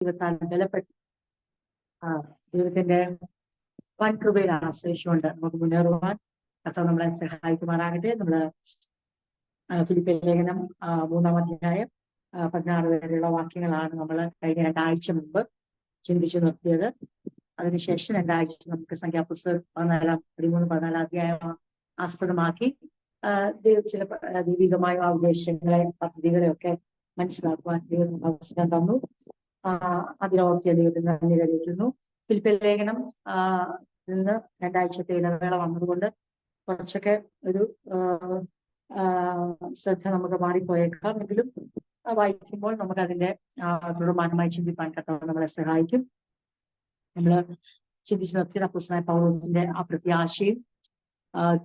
ദൈവത്താൽ ബലപ്പെട്ട് ദൈവത്തിന്റെ വൻ കൃപയിൽ ആശ്രയിച്ചുകൊണ്ട് നമുക്ക് മുന്നേറുവാൻ കർത്താവ് നമ്മളെ സഹായിക്കുമാറാകട്ടെ. നമ്മള് ഫിലിപ്പിയർ ലേഖനം 3-ാം അധ്യായം 16 വരെയുള്ള വാക്യങ്ങളാണ് നമ്മൾ കഴിഞ്ഞ 2 ആഴ്ച മുമ്പ് ചിന്തിച്ചു നിർത്തിയത്. അതിനുശേഷം 2 ആഴ്ച നമുക്ക് സംഖ്യാപുസ്തകം 13-14 അധ്യായം ആസ്പദമാക്കി ചില ദൈവികമായ ഉദ്ദേശങ്ങളെ പദ്ധതികളെ ഒക്കെ മനസ്സിലാക്കുവാൻ ദൈവം അവസരം തന്നു. അതിനോർത്തിയ ദൈവത്തിന് നന്ദി കരുതുന്നു. ഫിലിപ്പിയർ ലേഖനം നിന്ന് 2 ആഴ്ചത്തെ ഇടവേള വന്നതുകൊണ്ട് കുറച്ചൊക്കെ ഒരു ശ്രദ്ധ നമുക്ക് മാറിപ്പോയേക്കാം. എങ്കിലും വായിക്കുമ്പോൾ നമുക്ക് അതിന്റെ തുടർമാനമായി ചിന്തിപ്പാൻ കർത്താവ് നമ്മളെ സഹായിക്കും. നമ്മൾ ചിന്തിച്ച് നിർത്തിയ അപ്പോസ്തലനായ പൗലോസിന്റെ ആ പ്രത്യാശയും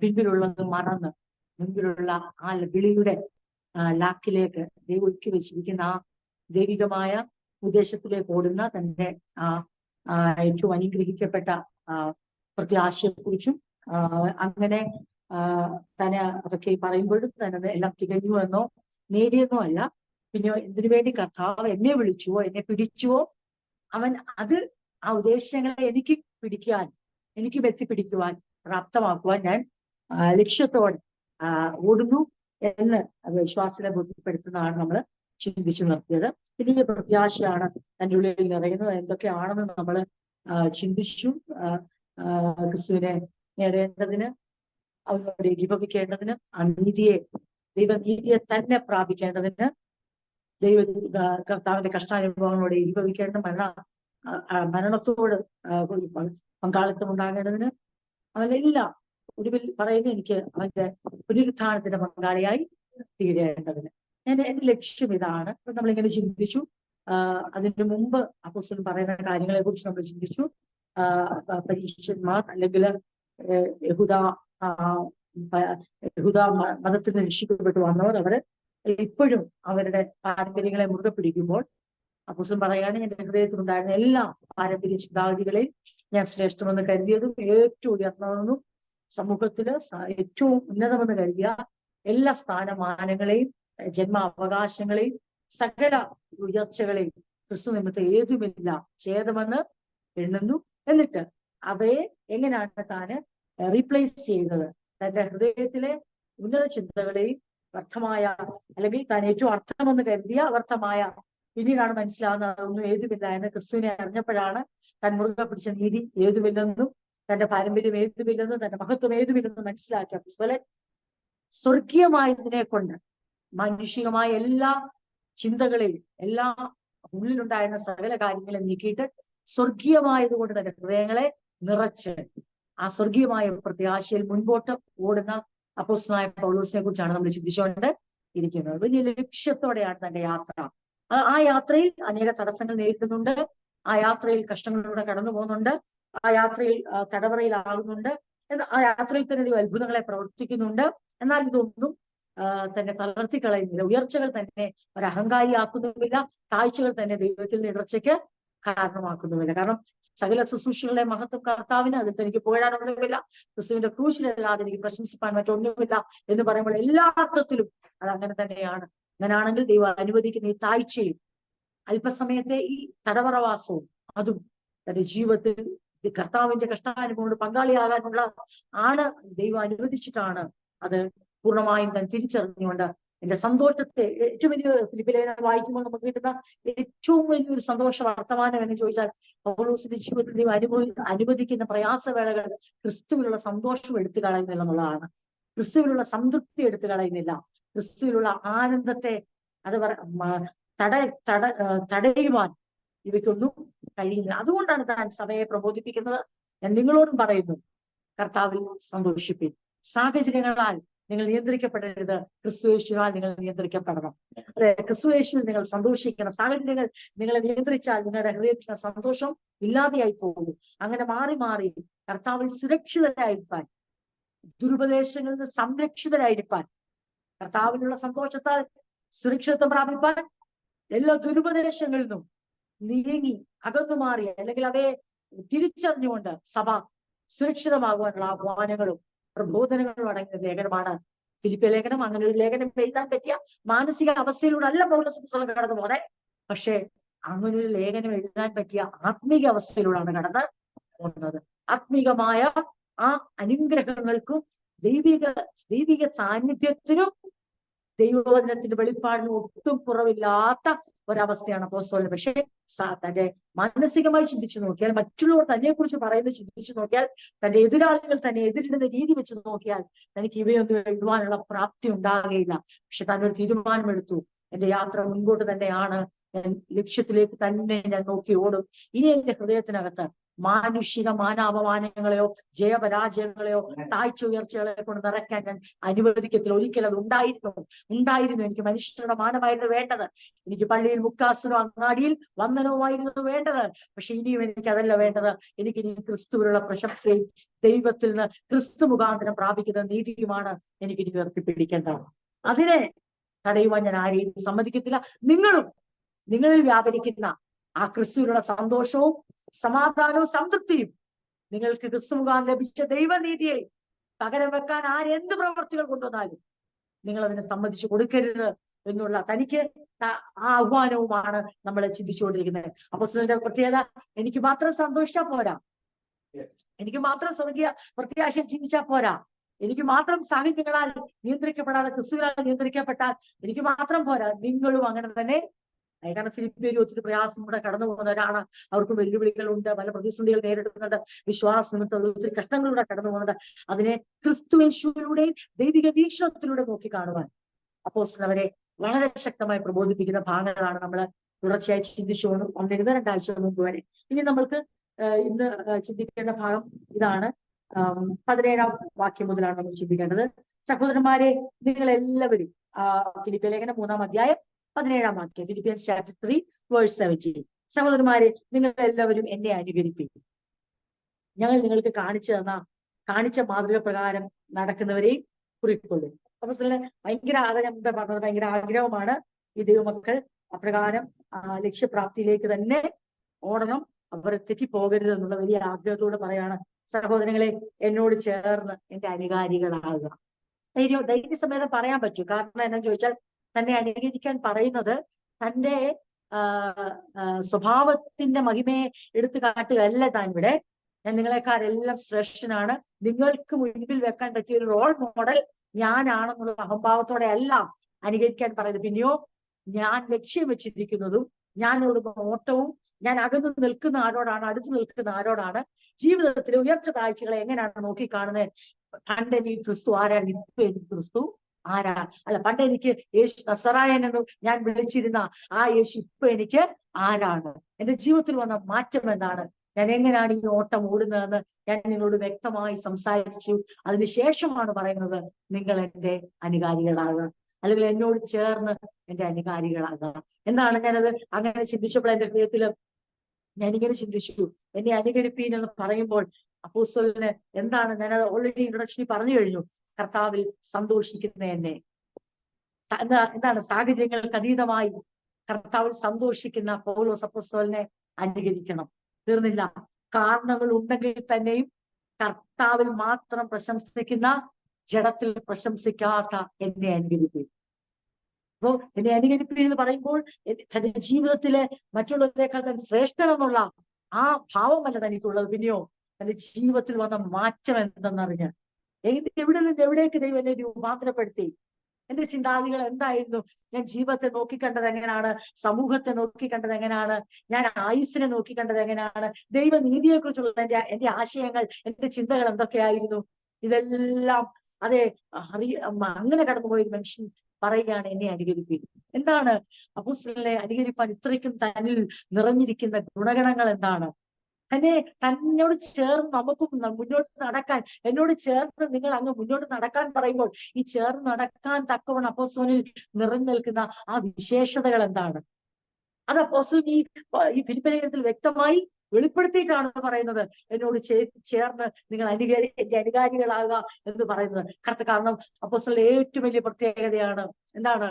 പിൻപിലുള്ളത് മറന്ന് മുൻപിലുള്ള ആ വിളിയുടെ ലാക്കിലേക്ക് ദൈവം ഒരുക്കി വെച്ചിരിക്കുന്ന ആ ദൈവികമായ ഉദ്ദേശത്തിലേക്ക് ഓടുന്ന തന്റെ ഏറ്റവും അനുഗ്രഹിക്കപ്പെട്ട പ്രത്യാശയെക്കുറിച്ചും അങ്ങനെ തന്നെ അതൊക്കെ പറയുമ്പോഴും തന്നെ എല്ലാം തികഞ്ഞു എന്നോ നേടിയെന്നോ അല്ല, പിന്നെ എന്തിനു വേണ്ടി കർത്താവ് എന്നെ വിളിച്ചുവോ എന്നെ പിടിച്ചുവോ അവൻ അത് ആ ഉദ്ദേശങ്ങളെ എനിക്ക് പിടിക്കാൻ, എനിക്ക് എത്തിപ്പിടിക്കുവാൻ പ്രാപ്തമാക്കുവാൻ ഞാൻ ലക്ഷ്യത്തോടെ ഓടുന്നു എന്ന് വിശ്വാസത്തെ ബോധ്യപ്പെടുത്തുന്നതാണ് നമ്മൾ ചിന്തിച്ചു നിർത്തിയത്. വലിയ പ്രത്യാശയാണ് തൻ്റെ ഉള്ളിൽ നിറയുന്നത്. എന്തൊക്കെയാണെന്ന് നമ്മൾ ചിന്തിച്ചു. ക്രിസ്തുവിനെ നേടേണ്ടതിന്, അവരോട് ഏകീഭവിക്കേണ്ടതിന്, ദൈവനീതിയെ തന്നെ പ്രാപിക്കേണ്ടതിന്, കർത്താവിന്റെ കഷ്ടാനുഭവങ്ങളോട് ഏകീഭവിക്കേണ്ട മരണത്തോട് പങ്കാളിത്തം ഉണ്ടാകേണ്ടതിന്, അവനെല്ലാം ഒടുവിൽ പറയുന്നു എനിക്ക് അവന്റെ പുനരുത്ഥാനത്തിന്റെ പങ്കാളിയായി തീരേണ്ടതിന്. എന്റെ ലക്ഷ്യം ഇതാണ്. നമ്മളിങ്ങനെ ചിന്തിച്ചു. അതിന് മുമ്പ് അപ്പോസ്തലൻ പറയുന്ന കാര്യങ്ങളെ കുറിച്ച് നമ്മൾ ചിന്തിച്ചു. പരീശന്മാർ അല്ലെങ്കിൽ യഹൂദ മതത്തിൽ നിന്ന് രക്ഷിക്കപ്പെട്ടു വന്നവർ അവര് ഇപ്പോഴും അവരുടെ പാരമ്പര്യങ്ങളെ മുറുകെ പിടിക്കുമ്പോൾ അപ്പോസ്തലൻ പറയാണ്, എന്റെ ഹൃദയത്തിലുണ്ടായിരുന്ന എല്ലാ പാരമ്പര്യ ചിന്താഗതികളെയും ഞാൻ ശ്രേഷ്ഠമെന്ന് കരുതിയതും ഏറ്റവും ഉയർന്നതെന്നും സമൂഹത്തില് ഏറ്റവും ഉന്നതമെന്ന് കരുതിയ എല്ലാ സ്ഥാനമാനങ്ങളെയും ജന്മാവകാശങ്ങളെയും സകല ഉയർച്ചകളെയും ക്രിസ്തു നിമിത്തം ഏതുമില്ല ഛേദമെന്ന് എണ്ണുന്നു. എന്നിട്ട് അവയെ എങ്ങനെയാണ് താന് റീപ്ലേസ് ചെയ്യുന്നത്? തന്റെ ഹൃദയത്തിലെ ഉന്നത ചിന്തകളെയും വ്യർത്ഥമായ, അല്ലെങ്കിൽ താൻ ഏറ്റവും അർത്ഥമെന്ന് കരുതിയ വ്യർത്ഥമായ, പിന്നീടാണ് മനസ്സിലാവുന്നത് അതൊന്നും ഏതുമില്ല എന്ന്. ക്രിസ്തുവിനെ അറിഞ്ഞപ്പോഴാണ് താൻ മുറുകെ പിടിച്ച നീതി ഏതുമില്ലെന്നും തന്റെ പാരമ്പര്യം ഏതുമില്ലെന്നും തന്റെ മഹത്വം ഏതുമില്ലെന്നും മനസ്സിലാക്കിയ അതുപോലെ സ്വർഗീയമായതിനെ കൊണ്ട് മാനുഷികമായ എല്ലാ ചിന്തകളെയും എല്ലാ ഉള്ളിലുണ്ടായിരുന്ന സകല കാര്യങ്ങളെയും നീക്കിയിട്ട് സ്വർഗീയമായതുകൊണ്ട് തന്റെ ഹൃദയങ്ങളെ നിറച്ച് ആ സ്വർഗീയമായ പ്രത്യാശയിൽ മുൻപോട്ട് ഓടുന്ന അപ്പോസ്തലനായ പൗലോസിനെ കുറിച്ചാണ് നമ്മൾ ചിന്തിച്ചുകൊണ്ട് ഇരിക്കുന്നത്. വലിയ ലക്ഷ്യത്തോടെയാണ് തന്റെ യാത്ര. ആ യാത്രയിൽ അനേക തടസ്സങ്ങൾ നേരിടുന്നുണ്ട്. ആ യാത്രയിൽ കഷ്ടങ്ങളിലൂടെ കടന്നു പോകുന്നുണ്ട്. ആ യാത്രയിൽ തടവറയിലാകുന്നുണ്ട്. ആ യാത്രയിൽ തന്നെ അത്ഭുതങ്ങളെ പ്രവർത്തിക്കുന്നുണ്ട്. എന്നാൽ ഇതൊന്നും തന്നെ തളർത്തിക്കളയുന്നില്ല. ഉയർച്ചകൾ തന്നെ ഒരു അഹങ്കാരിയാക്കുന്നുമില്ല. താഴ്ചകൾ തന്നെ ദൈവത്തിൽ ഇടർച്ചയ്ക്ക് കാരണമാക്കുന്നുമില്ല. കാരണം സകല ശുശ്രൂഷകളുടെ മഹത്വം കർത്താവിന്, അതിൽ എനിക്ക് പുകഴാനൊന്നുമില്ല, ക്രിസ്തുവിന്റെ ക്രൂശിലല്ലാതെ എനിക്ക് പ്രശംസിപ്പാൻ മറ്റൊന്നുമില്ല എന്ന് പറയുമ്പോൾ എല്ലാ അർത്ഥത്തിലും അത് അങ്ങനെ തന്നെയാണ്. അങ്ങനാണെങ്കിൽ ദൈവം അനുവദിക്കുന്ന ഈ താഴ്ചയും അല്പസമയത്തെ ഈ തടവറവാസവും അതും തന്റെ ജീവിതത്തിൽ കർത്താവിന്റെ കഷ്ടാനുഭവം പങ്കാളിയാകാനുള്ള ആണ് ദൈവം അനുവദിച്ചിട്ടാണ്. അത് പൂർണ്ണമായും താൻ തിരിച്ചറിഞ്ഞുകൊണ്ട് എന്റെ സന്തോഷത്തെ ഏറ്റവും വലിയ ഫിലിപ്പിയർ ലേഖനം വായിക്കുമ്പോൾ നമുക്ക് കിട്ടുന്ന ഏറ്റവും വലിയൊരു സന്തോഷ വർത്തമാനം എന്ന് ചോദിച്ചാൽ പൗലോസിന്റെ ജീവിതത്തിൽ ദൈവം അനുവദിക്കുന്ന പ്രയാസവേളകൾ ക്രിസ്തുവിലുള്ള സന്തോഷം എടുത്തു കളയുന്നില്ല എന്നുള്ളതാണ്. ക്രിസ്തുവിലുള്ള സംതൃപ്തി എടുത്തു കളയുന്നില്ല. ക്രിസ്തുവിലുള്ള ആനന്ദത്തെ അത് തടയുവാൻ ഇവയ്ക്കൊന്നും കഴിയില്ല. അതുകൊണ്ടാണ് താൻ സഭയെ പ്രബോധിപ്പിക്കുന്നത്. ഞാൻ നിങ്ങളോടും പറയുന്നു, കർത്താവിൽ സന്തോഷിപ്പിൻ. സാഹചര്യങ്ങളാൽ നിങ്ങൾ നിയന്ത്രിക്കപ്പെടരുത്, ക്രിസ്തുയേശുവാൽ നിങ്ങൾ നിയന്ത്രിക്കപ്പെടണം. അതെ, ക്രിസ്തുയേശുവിൽ നിങ്ങൾ സന്തോഷിക്കണം. സാഹചര്യങ്ങൾ നിങ്ങളെ നിയന്ത്രിച്ചാൽ നിങ്ങളുടെ ഹൃദയത്തിലെ സന്തോഷം ഇല്ലാതെയായി പോകും. അങ്ങനെ മാറി മാറി കർത്താവിൽ സുരക്ഷിതരായിരിക്കാൻ, ദുരുപദേശങ്ങളിൽ നിന്ന് സംരക്ഷിതരായിരിക്കാൻ, കർത്താവിലുള്ള സന്തോഷത്താൽ സുരക്ഷിതത്വം പ്രാപിപ്പാൻ, എല്ലാ ദുരുപദേശങ്ങളിൽ നിന്നും നീങ്ങി അകന്നു മാറി അല്ലെങ്കിൽ അവയെ തിരിച്ചറിഞ്ഞുകൊണ്ട് സഭ സുരക്ഷിതമാകുവാനുള്ള ആഹ്വാനങ്ങളും പ്രബോധനങ്ങളും അടങ്ങിയ ലേഖനമാണ് ഫിലിപ്പിയർ ലേഖനം. അങ്ങനെ ഒരു ലേഖനം എഴുതാൻ പറ്റിയ മാനസിക അവസ്ഥയിലൂടെ അല്ല പൗലോസ് പുസ്തകം കടന്നു പോന്നെ. പക്ഷേ അങ്ങനെ ഒരു ലേഖനം എഴുതാൻ പറ്റിയ ആത്മീക അവസ്ഥയിലൂടെയാണ് കടന്ന് പോകുന്നത്. ആത്മീകമായ ആ അനുഗ്രഹങ്ങൾക്കും ദൈവിക സാന്നിധ്യത്തിനും ദൈവവചനത്തിന്റെ വെളിപ്പാടിനും ഒട്ടും കുറവില്ലാത്ത ഒരവസ്ഥയാണ് അപ്പോസ്തലന്. പക്ഷേ തന്റെ മാനസികമായി ചിന്തിച്ചു നോക്കിയാൽ, മറ്റുള്ളവർ തന്നെ കുറിച്ച് പറയുന്നത് ചിന്തിച്ചു നോക്കിയാൽ, തന്റെ എതിരാളികൾ തന്നെ എതിരിടുന്ന രീതി വെച്ച് നോക്കിയാൽ തനിക്ക് ഇവയൊന്നും എഴുതുവാനുള്ള പ്രാപ്തി ഉണ്ടാകുകയില്ല. പക്ഷെ താനൊരു തീരുമാനമെടുത്തു, എന്റെ യാത്ര മുൻപോട്ട് തന്നെയാണ്, ഞാൻ ലക്ഷ്യത്തിലേക്ക് തന്നെ ഞാൻ നോക്കി ഓടും. ഇനി എന്റെ ഹൃദയത്തിനകത്ത് മാനുഷിക മാനാപമാനങ്ങളെയോ ജയപരാജയങ്ങളെയോ താഴ്ച ഉയർച്ചകളെ കൊണ്ട് നിറയ്ക്കാൻ ഞാൻ അനുവദിക്കത്തില്ല. ഒരിക്കലും അത് ഉണ്ടായിരുന്നു. എനിക്ക് മനുഷ്യരുടെ മാനമായിരുന്നു വേണ്ടത്. എനിക്ക് പള്ളിയിൽ മുക്കാസനോ അങ്ങാടിയിൽ വന്ദനവുമായിരുന്നു വേണ്ടത്. പക്ഷെ ഇനിയും എനിക്ക് അതല്ല വേണ്ടത്. എനിക്ക് ഇനി ക്രിസ്തുവിനുള്ള പ്രശംസയും ദൈവത്തിൽ നിന്ന് ക്രിസ്തു മുഖാന്തരം പ്രാപിക്കുന്ന നീതിയുമാണ് എനിക്ക് ഇനി ഉയർത്തിപ്പിടിക്കേണ്ടത്. അതിനെ തടയുവാൻ ഞാൻ ആരെയും സമ്മതിക്കത്തില്ല. നിങ്ങളിൽ വ്യാപരിക്കുന്ന ആ ക്രിസ്തുവിനുള്ള സന്തോഷവും സമാധാനവും സംതൃപ്തിയും, നിങ്ങൾക്ക് ക്രിസ്തു മുഖാന്തരം ലഭിച്ച ദൈവനീതിയെ പകരം വെക്കാൻ ആരെന്ത് പ്രവർത്തികൾ കൊണ്ടുവന്നാലും നിങ്ങൾ അതിനെ സമ്മതിച്ചു കൊടുക്കരുത് എന്നുള്ള തനിക്ക് ആ ആഹ്വാനവുമാണ് നമ്മൾ ചിന്തിച്ചുകൊണ്ടിരിക്കുന്നത്. അപ്പോസ്തലന്റെ പ്രത്യേകത, എനിക്ക് മാത്രം സന്തോഷിച്ചാൽ പോരാ, എനിക്ക് മാത്രം സ്വർഗീയ പ്രത്യാശ ചിന്തിച്ചാൽ പോരാ, എനിക്ക് മാത്രം സാഹചര്യങ്ങളാൽ നിയന്ത്രിക്കപ്പെടാതെ ക്രിസ്തുവിനാൽ നിയന്ത്രിക്കപ്പെട്ടാൽ എനിക്ക് മാത്രം പോരാ, നിങ്ങളും അങ്ങനെ തന്നെ. കാരണം ഫിലിപ്പിയർ ഒത്തിരി പ്രയാസം കൂടെ കടന്നു പോകുന്നവരാണ്. അവർക്ക് വെല്ലുവിളികളുണ്ട്, പല പ്രതിസന്ധികൾ നേരിടുന്നുണ്ട്, വിശ്വാസ നിമിത്തം ഒത്തിരി കഷ്ടങ്ങളിലൂടെ കടന്നു പോകുന്നുണ്ട്. അതിനെ ക്രിസ്തുയേശുവിലൂടെയും ദൈവിക വീക്ഷണത്തിലൂടെ നോക്കി കാണുവാൻ അപ്പോസ്തലനെ വളരെ ശക്തമായി പ്രബോധിപ്പിക്കുന്ന ഭാഗങ്ങളാണ് നമ്മൾ തുടർച്ചയായി ചിന്തിച്ചുകൊണ്ട് വന്നിരുന്ന 2 ആഴ്ച മുമ്പ് വരെ. ഇനി നമ്മൾക്ക് ഇന്ന് ചിന്തിക്കേണ്ട ഭാഗം ഇതാണ്. 17-ാം വാക്യം മുതലാണ് നമ്മൾ ചിന്തിക്കേണ്ടത്. സഹോദരന്മാരെ, നിങ്ങൾ എല്ലാവരും ഫിലിപ്പിയ ലേഖനം 3-ാം അധ്യായം 17-ാം വാക്യം, ഫിലിപ്പിയൻസ് ചാപ്റ്റർ 3 വേഴ്സ് 17. സഹോദരന്മാരെ, നിങ്ങൾ എല്ലാവരും എന്നെ അനുകരിപ്പിക്കും. ഞങ്ങൾ നിങ്ങൾക്ക് കാണിച്ച മാതൃക പ്രകാരം നടക്കുന്നവരെയും കുറിക്കൊള്ളും. അപ്പൊ ഭയങ്കര ഞാൻ മുമ്പേ പറഞ്ഞത് ഭയങ്കര ആഗ്രഹമാണ് ഈ ദൈവമക്കൾ അപ്രകാരം ലക്ഷ്യപ്രാപ്തിയിലേക്ക് തന്നെ ഓടണം, അവർ തെറ്റിപ്പോകരുത് എന്നുള്ള വലിയ ആഗ്രഹത്തോടെ പറയാണ്. സഹോദരങ്ങളെ, എന്നോട് ചേർന്ന് എന്റെ അനുകാരികളാകുക. ധൈര്യസമേതം പറയാൻ പറ്റൂ. കാരണം എന്നാ ചോദിച്ചാൽ, തന്നെ അനുകരിക്കാൻ പറയുന്നത് തന്റെ സ്വഭാവത്തിന്റെ മഹിമയെ എടുത്തു കാട്ടുകയല്ല താൻ ഇവിടെ. ഞാൻ നിങ്ങളെക്കാരെല്ലാം ശ്രേഷ്ഠനാണ്, നിങ്ങൾക്ക് മുൻപിൽ വെക്കാൻ പറ്റിയ ഒരു റോൾ മോഡൽ ഞാനാണെന്നുള്ള അഹംഭാവത്തോടെ അല്ല അനുകരിക്കാൻ പറയുന്നത്. പിന്നെയോ, ഞാൻ ലക്ഷ്യം വെച്ചിരിക്കുന്നതും ഞാൻ ഓടുന്ന ഓട്ടവും ഞാൻ അകന്നു നിൽക്കുന്ന ആരോടാണ്, അടുത്ത് നിൽക്കുന്ന ആരോടാണ്, ജീവിതത്തിലെ ഉയർച്ച താഴ്ചകളെ എങ്ങനെയാണ് നോക്കിക്കാണുന്നത്. പണ്ട് എനിക്ക് ക്രിസ്തു ആരാണ്, ഇപ്പൊ എനിക്ക് ക്രിസ്തു ആരാ, അല്ല പണ്ട് എനിക്ക് യേശു നസറായൻ എന്ന് ഞാൻ വിളിച്ചിരുന്ന ആ യേശു ഇപ്പൊ എനിക്ക് ആരാണ്, എന്റെ ജീവിതത്തിൽ വന്ന മാറ്റം എന്താണ്, ഞാൻ എങ്ങനെയാണ് ഈ ഓട്ടം ഓടുന്നതെന്ന് ഞാൻ നിങ്ങളോട് വ്യക്തമായി സംസാരിച്ചു. അതിനുശേഷമാണ് പറയുന്നത്, നിങ്ങൾ എന്റെ അനുകാരികളാകുക, അല്ലെങ്കിൽ എന്നോട് ചേർന്ന് എന്റെ അനുകാരികളാകുക. എന്താണ് ഞാനത് അങ്ങനെ ചിന്തിച്ചപ്പോൾ എന്റെ ഹൃദയത്തില് ഞാനിങ്ങനെ ചിന്തിച്ചു, എന്നെ അനുകരിപ്പീൻ എന്ന് പറയുമ്പോൾ അപ്പോസ്തലന് എന്താണ്, ഞാനത് ഓൾറെഡി ഇൻട്രൊഡക്ഷനിൽ പറഞ്ഞു കഴിഞ്ഞു. കർത്താവിൽ സന്തോഷിക്കുന്ന എന്നെ, എന്താണ് സാഹചര്യങ്ങൾക്ക് അതീതമായി കർത്താവിൽ സന്തോഷിക്കുന്ന പൗലോസ് അപ്പോസ്തലനെ അനുകരിക്കണം. തീർന്നില്ല, കാരണങ്ങൾ ഉണ്ടെങ്കിൽ തന്നെയും കർത്താവിൽ മാത്രം പ്രശംസിക്കുന്ന, ജഡത്തിൽ പ്രശംസിക്കാത്ത എന്നെ അനുകരിപ്പീൻ. അപ്പോ എന്നെ അനുകരിപ്പീൻ എന്ന് പറയുമ്പോൾ തന്റെ ജീവിതത്തിലെ മറ്റുള്ളവരെക്കാൾ താൻ ശ്രേഷ്ഠനെന്നുള്ള ആ ഭാവമല്ല തനിക്കുള്ളത്. പിന്നെയോ തന്റെ ജീവിതത്തിൽ വന്ന മാറ്റം എന്തെന്നറിഞ്ഞ് എവിടെ നിന്ന് എവിടേക്ക് ദൈവം എന്നെ രൂപാന്തരപ്പെടുത്തി, എന്റെ ചിന്താഗതികൾ എന്തായിരുന്നു, ഞാൻ ജീവിതത്തെ നോക്കിക്കണ്ടത് എങ്ങനെയാണ്, സമൂഹത്തെ നോക്കിക്കണ്ടത് എങ്ങനെയാണ്, ഞാൻ ആയുസ്സിനെ നോക്കിക്കണ്ടത് എങ്ങനെയാണ്, ദൈവനീതിയെ കുറിച്ചുള്ള എന്റെ ആശയങ്ങൾ, എന്റെ ചിന്തകൾ എന്തൊക്കെയായിരുന്നു, ഇതെല്ലാം അതെ അങ്ങനെ കടന്നുപോയൊരു മനുഷ്യൻ പറയുകയാണ്, എന്നെ അനുകരിപ്പീൻ. എന്താണ് അപ്പോസ്തലനെ അനുകരിപ്പാൻ ഇത്രയ്ക്കും തന്നിൽ നിറഞ്ഞിരിക്കുന്ന ഗുണഗണങ്ങൾ എന്താണ്? തന്നോട് ചേർന്ന് നമുക്കും മുന്നോട്ട് നടക്കാൻ, എന്നോട് ചേർന്ന് നിങ്ങൾ അങ്ങ് മുന്നോട്ട് നടക്കാൻ പറയുമ്പോൾ ഈ ചേർന്ന് നടക്കാൻ തക്കവണ്ണം അപ്പോസ്തലനിൽ നിറഞ്ഞു നിൽക്കുന്ന ആ വിശേഷതകൾ എന്താണ്? അത് അപ്പോസ്തലൻ ഈ ഫിലിപ്പിയ ലേഖനത്തിൽ വ്യക്തമായി വെളിപ്പെടുത്തിയിട്ടാണ് പറയുന്നത്. എന്നോട് ചേർന്ന് നിങ്ങൾ എന്റെ അനുകാരികളാകുക എന്ന് പറയുന്നത്. കാരണം അപ്പോസ്തലന്റെ ഏറ്റവും വലിയ പ്രത്യേകതയാണ് എന്താണ്?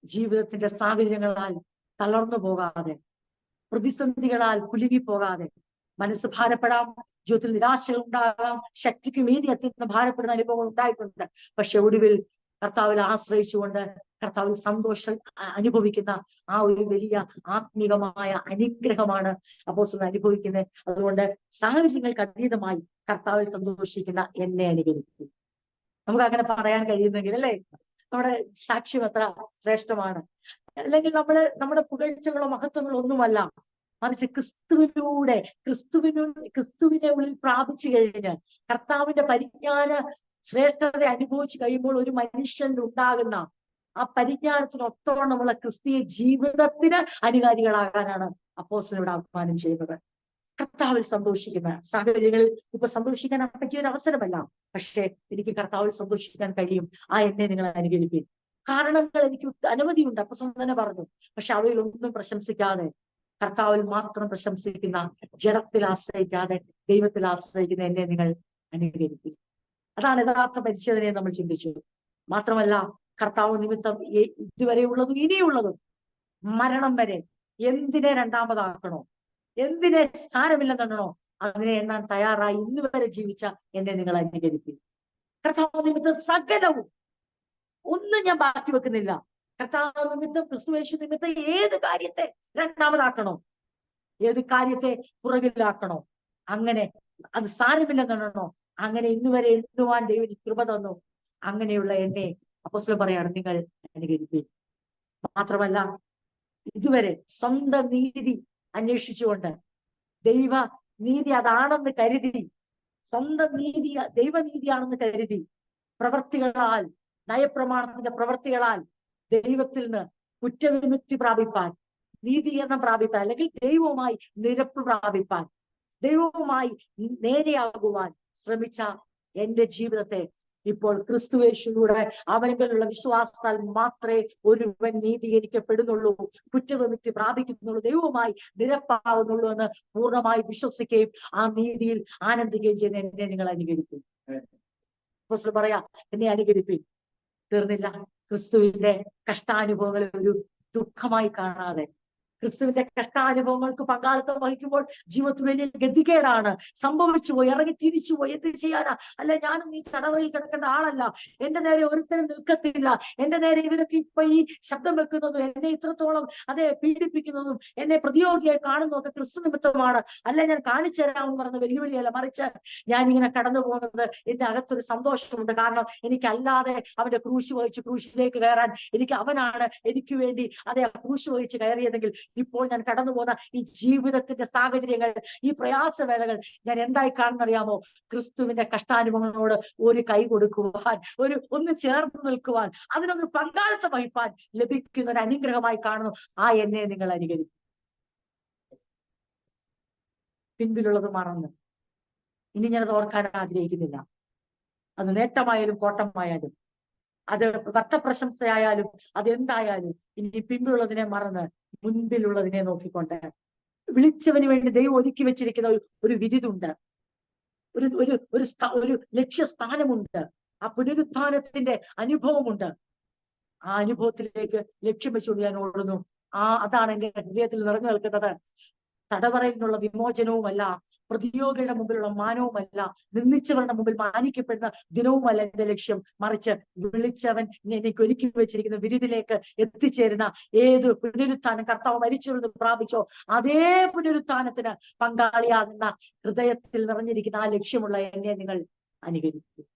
ജീവിതത്തിന്റെ സാഹചര്യങ്ങളാൽ തളർന്നു പോകാതെ, പ്രതിസന്ധികളാൽ കുലുങ്ങിപ്പോകാതെ, മനസ്സ് ഭാരപ്പെടാം, ജീവിതത്തിൽ നിരാശകൾ ഉണ്ടാകാം, ശക്തിക്ക് മീതി അത്യന്തം ഭാരപ്പെടുന്ന അനുഭവങ്ങൾ ഉണ്ടായിട്ടുണ്ട്. പക്ഷെ ഒടുവിൽ കർത്താവിൽ ആശ്രയിച്ചുകൊണ്ട് കർത്താവിൽ സന്തോഷം അനുഭവിക്കുന്ന ആ ഒരു വലിയ ആത്മീകമായ അനുഗ്രഹമാണ് അപ്പോസ്തലൻ അനുഭവിക്കുന്നത്. അതുകൊണ്ട് സാഹചര്യങ്ങൾക്ക് അതീതമായി കർത്താവിൽ സന്തോഷിക്കുന്ന എന്നെ അനുകരിക്കും. നമുക്ക് അങ്ങനെ പറയാൻ കഴിയുന്നെങ്കിൽ അല്ലേ, നമ്മുടെ സാക്ഷ്യം എത്ര ശ്രേഷ്ഠമാണ്. അല്ലെങ്കിൽ നമ്മുടെ പുകഴ്ചകളോ മഹത്വങ്ങളോ ഒന്നുമല്ല, മറിച്ച് ക്രിസ്തുവിനെ ഉള്ളിൽ പ്രാപിച്ചു കഴിഞ്ഞ് കർത്താവിന്റെ പരിജ്ഞാന ശ്രേഷ്ഠത അനുഭവിച്ചു കഴിയുമ്പോൾ ഒരു മനുഷ്യനിൽ ഉണ്ടാകുന്ന ആ പരിജ്ഞാനത്തിനൊത്തോണമുള്ള ക്രിസ്തീയ ജീവിതത്തിന് അനുകാരികളാകാനാണ് അപ്പോസ്തലൻ ആഹ്വാനം ചെയ്യുന്നത്. കർത്താവിൽ സന്തോഷിക്കുന്ന സാഹചര്യങ്ങളിൽ ഇപ്പൊ സന്തോഷിക്കാൻ പറ്റിയൊരു അവസരമല്ല, പക്ഷെ എനിക്ക് കർത്താവിൽ സന്തോഷിക്കാൻ കഴിയും. ആ എന്നെ നിങ്ങൾ അനുകരിക്കും. കാരണങ്ങൾ എനിക്ക് അനവധിയുണ്ട്, അപ്പോസ്തലൻ തന്നെ പറഞ്ഞു. പക്ഷെ അവയിലൊന്നും പ്രശംസിക്കാതെ കർത്താവിൽ മാത്രം പ്രശംസിക്കുന്ന, ജഡത്തിൽ ആശ്രയിക്കാതെ ദൈവത്തിൽ ആശ്രയിക്കുന്ന എന്നെ നിങ്ങൾ അനുകരിക്കും. അതാണ് യഥാർത്ഥ പരിച്ഛേദനയെ നമ്മൾ ചിന്തിച്ചു. മാത്രമല്ല, കർത്താവ് നിമിത്തം ഇതുവരെയുള്ളതും ഇനിയുള്ളതും മരണം വരെ എന്തിനെ രണ്ടാമതാക്കണോ, എന്തിനെ സാരമില്ലെന്നോ അതിനെ എണ്ണാൻ തയ്യാറായി ഇന്ന് വരെ ജീവിച്ച എന്നെ നിങ്ങൾ അനുകരിക്കും. കർത്താവ് നിമിത്തം സകലവും, ഒന്നും ഞാൻ ബാക്കി വെക്കുന്നില്ല. കർത്താവ് നിമിത്തം, ക്രിസ്തുയേശു നിമിത്തം ഏത് കാര്യത്തെ രണ്ടാമതാക്കണോ, ഏത് കാര്യത്തെ പുറകിലാക്കണോ, അങ്ങനെ അത് സാരമില്ലെന്നോ അങ്ങനെ ഇന്ന് വരെ എണ്ണുവാൻ ദൈവം കൃപ തന്നു. അങ്ങനെയുള്ള എന്നെ അപ്പോസ്തലൻ പറയാണ് നിങ്ങൾ അനുകരിക്കും. മാത്രമല്ല, ഇതുവരെ സ്വന്തം നീതി അന്വേഷിച്ചുകൊണ്ട് ദൈവ നീതി അതാണെന്ന് കരുതി, സ്വന്തം നീതി ദൈവനീതിയാണെന്ന് കരുതി പ്രവർത്തികളാൽ, നയപ്രമാണത്തിന്റെ പ്രവർത്തികളാൽ ദൈവത്തിൽ നിന്ന് കുറ്റവിമുക്തി പ്രാപിപ്പാൻ, നീതീകരണം പ്രാപിപ്പാൻ, അല്ലെങ്കിൽ ദൈവവുമായി നിരപ്പ് പ്രാപിപ്പാൻ, ദൈവവുമായി നേരെയാകുവാൻ ശ്രമിച്ച എന്റെ ജീവിതത്തെ ഇപ്പോൾ ക്രിസ്തുയേശുവിലൂടെ അവനിലുള്ള വിശ്വാസത്താൽ മാത്രമേ ഒരുവൻ നീതീകരിക്കപ്പെടുന്നുള്ളൂ, കുറ്റവിമുക്തി പ്രാപിക്കുന്നുള്ളൂ, ദൈവവുമായി നിരപ്പാകുന്നുള്ളൂ എന്ന് പൂർണ്ണമായി വിശ്വസിക്കുകയും ആ നീതിയിൽ ആനന്ദിക്കുകയും ചെയ്യുന്ന എന്നെ നിങ്ങൾ അനുകരിക്കും. അപ്പോസ്തലൻ പറയാ, എന്നെ അനുകരിപ്പിൻ. തീർന്നില്ല. ക്രിസ്തുവിന്റെ കഷ്ടാനുഭവങ്ങളെ ഒരു ദുഃഖമായി കാണാതെ, ക്രിസ്തുവിന്റെ കഷ്ടാനുഭവങ്ങൾക്ക് പങ്കാളിത്തം വഹിക്കുമ്പോൾ ജീവിതത്തിൽ വലിയ ഗതികേടാണ്, സംഭവിച്ചു പോയി, ഇറങ്ങി തിരിച്ചു പോയി, എന്ത് ചെയ്യാനാ? അല്ല, ഞാനും ഈ തടവറയിൽ കിടക്കേണ്ട ആളല്ല, എന്റെ നേരെ ഒരുത്തരും നിൽക്കത്തില്ല, എന്റെ നേരെ ഇവരൊക്കെ ഇപ്പൊ ഈ ശബ്ദം വെക്കുന്നതും എന്നെ ഇത്രത്തോളം പീഡിപ്പിക്കുന്നതും എന്നെ പ്രതിയോഗിയായി കാണുന്നതൊക്കെ ക്രിസ്തു നിമിത്തമാണ്. അല്ല, ഞാൻ കാണിച്ചു തരാമെന്ന് പറഞ്ഞ വെല്ലുവിളിയല്ല, മറിച്ച് ഞാൻ ഇങ്ങനെ കടന്നു പോകുന്നത് എന്റെ അകത്തൊരു സന്തോഷമുണ്ട്. കാരണം എനിക്കല്ലാതെ അവന്റെ ക്രൂശ് വഹിച്ച് ക്രൂശിലേക്ക് കയറാൻ അവനാണ് എനിക്ക് വേണ്ടി ക്രൂശ് വഹിച്ച് കയറിയതെങ്കിൽ ഇപ്പോൾ ഞാൻ കടന്നു പോകുന്ന ഈ ജീവിതത്തിന്റെ സാഹചര്യങ്ങൾ, ഈ പ്രയാസവേളകൾ ഞാൻ എന്തായി കാണുന്നറിയാമോ? ക്രിസ്തുവിന്റെ കഷ്ടാനുഭവങ്ങളോട് ഒരു കൈ കൊടുക്കുവാൻ, ഒന്ന് ചേർന്ന് നിൽക്കുവാൻ, അതിനൊന്ന് പങ്കാളിത്തം വഹിപ്പാൻ ലഭിക്കുന്ന ഒരു അനുഗ്രഹമായി കാണുന്നു. ആ എന്നെ നിങ്ങൾ അനുകരിക്കും. പിൻപിലുള്ളത് മറന്ന് ഇനി ഞാനത് ഓർക്കാൻ ആഗ്രഹിക്കുന്നില്ല. അത് നേട്ടമായാലും കോട്ടമായാലും, അത് ഭക്തപ്രശംസയായാലും, അതെന്തായാലും ഇനി പിൻപിലുള്ളതിനെ മറന്ന് മുൻപിലുള്ളതിനെ നോക്കിക്കൊണ്ട്, വിളിച്ചവന് വേണ്ടി ദൈവം ഒരുക്കി വെച്ചിരിക്കുന്ന ഒരു വിരുദുണ്ട്, ഒരു ലക്ഷ്യസ്ഥാനമുണ്ട്, ആ പുനരുത്ഥാനത്തിന്റെ അനുഭവമുണ്ട്. ആ അനുഭവത്തിലേക്ക് ലക്ഷ്യം വെച്ചുകൊണ്ട് ഞാൻ ഓടുന്നു. അതാണ് എന്റെ ഹൃദയത്തിൽ നിറഞ്ഞു നിൽക്കുന്നത്. തടവറയിൽ നിന്നുള്ള വിമോചനവുമല്ല, പ്രതിയോഗിയുടെ മുമ്പിലുള്ള മാനവുമല്ല, നിന്ദിച്ചവരുടെ മുമ്പിൽ മാനിക്കപ്പെടുന്ന ദിനവുമല്ല എന്റെ ലക്ഷ്യം, മറിച്ച് വിളിച്ചവൻ എനിക്ക് ഒരുക്കി വെച്ചിരിക്കുന്ന വിരുദിലേക്ക് എത്തിച്ചേരുന്ന ഏത് പുനരുത്ഥാനം കർത്താവ് മരിച്ചു പ്രാപിച്ചോ അതേ പുനരുത്ഥാനത്തിന് പങ്കാളിയാകുന്ന ഹൃദയത്തിൽ നിറഞ്ഞിരിക്കുന്ന ആ ലക്ഷ്യമുള്ള എന്നെ നിങ്ങൾ അനുകരിക്കും.